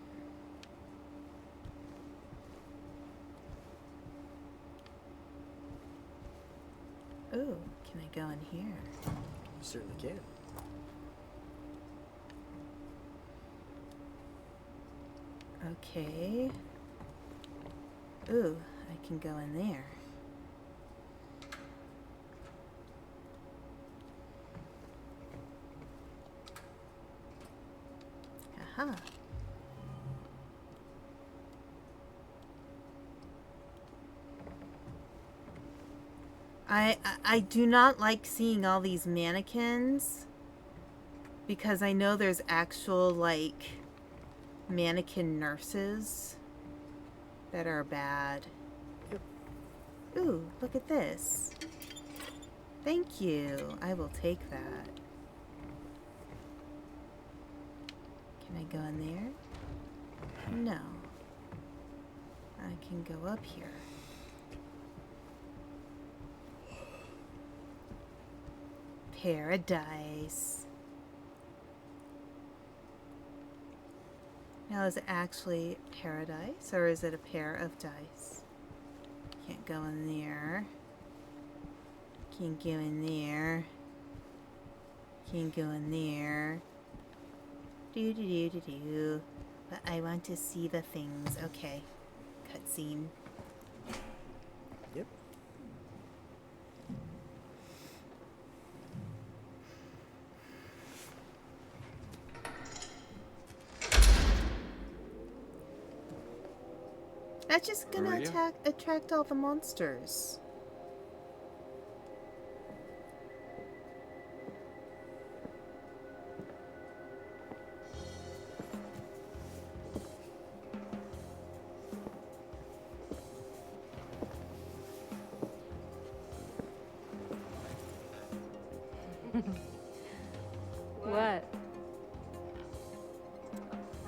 Ooh, can I go in here? You certainly can. Okay. Ooh, I can go in there. Aha. I do not like seeing all these mannequins because I know there's actual like mannequin nurses that are bad. Yep. Ooh, look at this. Thank you. I will take that. Can I go in there? No. I can go up here. Paradise. Now, is it actually paradise, or is it a pair of dice? Can't go in there. Can't go in there. Can't go in there. Do do do do do. But I want to see the things. Okay. Cutscene. Yep. That's just gonna Maria? attract all the monsters. What?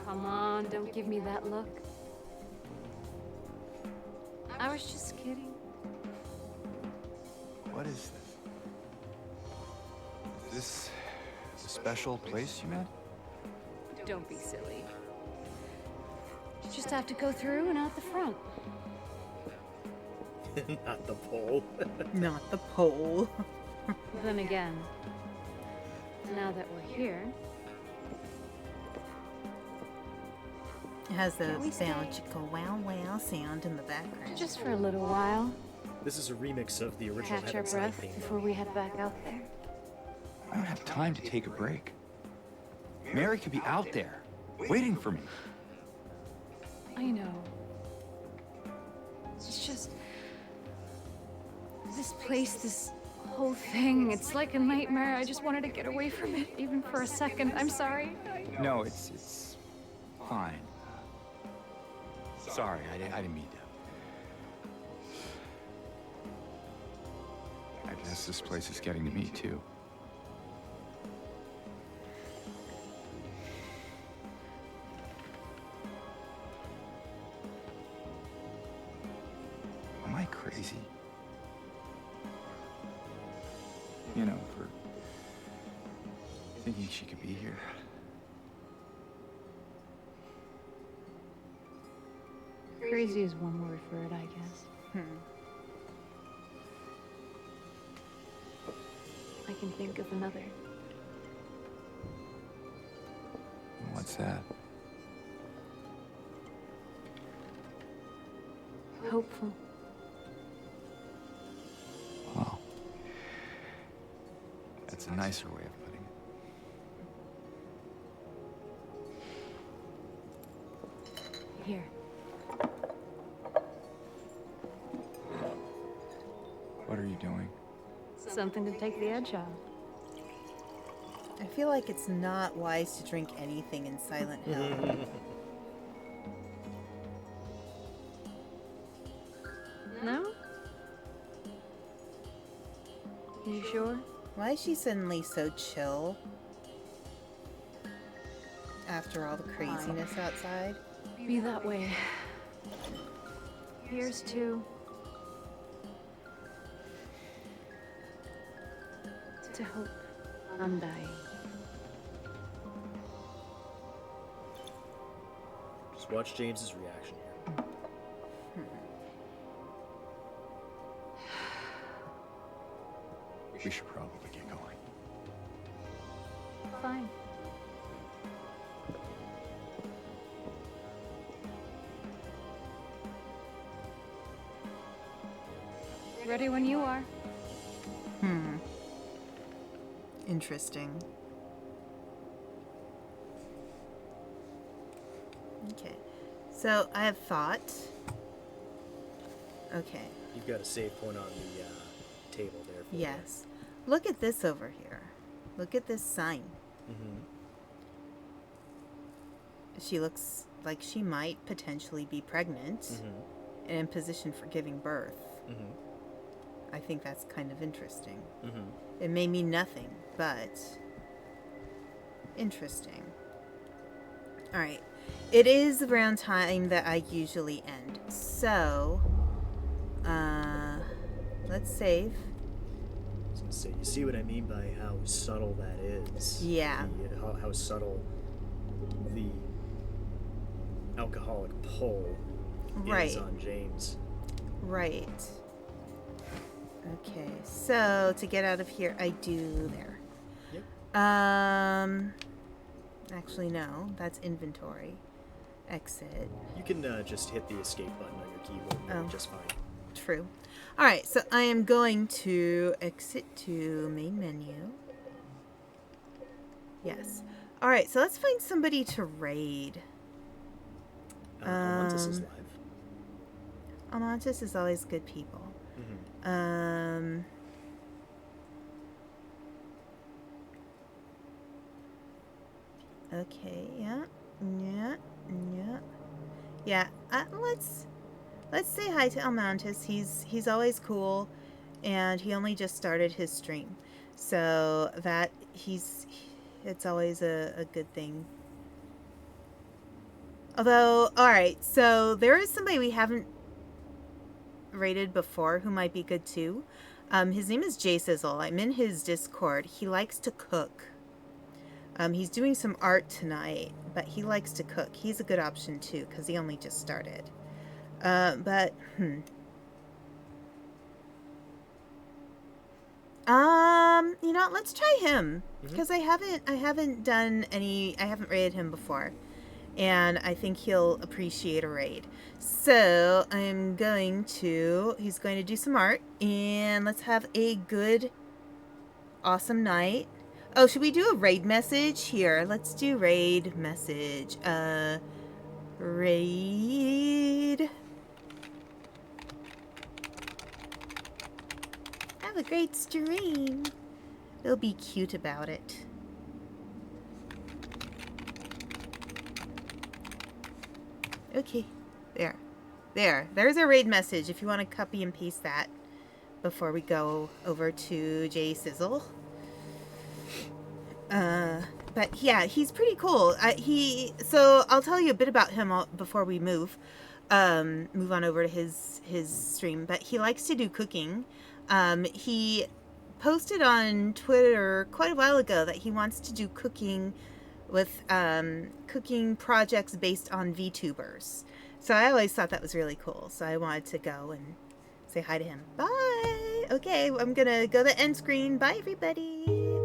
Come on, don't give me that look. I was just kidding. What is this? Is this a special place you met? Don't be silly. You just have to go through and out the front. Not the pole. Not the pole. Then again, now that we're here, It has the Can we stay? magical wow wow sound in the background. just for a little while, This is a remix of the original catch our Heaven's Light breath theme. before we head back out there. I don't have time to take a break. Mary could be out there, waiting for me. I know. It's just this place, this whole thing. It's like a nightmare. I just wanted to get away from it, even for a second. I'm sorry. No, it's fine. Sorry, I didn't mean to. guess this place is getting to me, too. Am I crazy? You know, for thinking she could be here. Crazy is one word for it, I guess. I can think of another. What's that? Hopeful. Well, that's a nicer way of putting it. Here. What are you doing? Something to take the edge off. I feel like it's not wise to drink anything in Silent Hill. No? You sure? Why is she suddenly so chill? After all the craziness outside? Be that way. Here's to... to hope. Undying. Just watch James's reaction here. We should probably get going. Fine. Ready when you are. Interesting. Okay. So, I have thought. Okay. You've got a save point on the table there. For Yes. Look at this over here. Look at this sign. She looks like she might potentially be pregnant and in position for giving birth. I think that's kind of interesting. It may mean nothing, but interesting. All right. It is around time that I usually end. So, let's save. I was gonna say, you see what I mean by how subtle that is? Yeah. How subtle the alcoholic pull Right. is on James. Right. Okay, so to get out of here, I do there. Yep. Actually, no, that's inventory. Exit. You can just hit the escape button on your keyboard and it'll be just fine. True. All right, so I am going to exit to main menu. Yes. All right, so let's find somebody to raid. Almontis is live. Almontis is always good people. Okay, yeah. Yeah, let's say hi to Almontis. He's always cool, and he only just started his stream. So that it's always a good thing. Although, alright, so there is somebody we haven't rated before who might be good too. His name is Jay Sizzle. I'm in his Discord. He likes to cook. He's doing some art tonight, but he likes to cook. He's a good option too, because he only just started. You know what, let's try him. Because I haven't raided him before. And I think he'll appreciate a raid. So he's going to do some art, and let's have a good, awesome night. Oh, should we do a raid message? Here, let's do raid message. Raid. Have a great stream. They'll be cute about it. Okay, there's our raid message if you want to copy and paste that. before we go over to Jay Sizzle. But yeah, he's pretty cool. So I'll tell you a bit about him before we move on over to his stream. But he likes to do cooking. He posted on Twitter quite a while ago that he wants to do cooking with cooking projects based on VTubers. So I always thought that was really cool. So I wanted to go and say hi to him. Bye. Okay, I'm gonna go to end screen. Bye, everybody.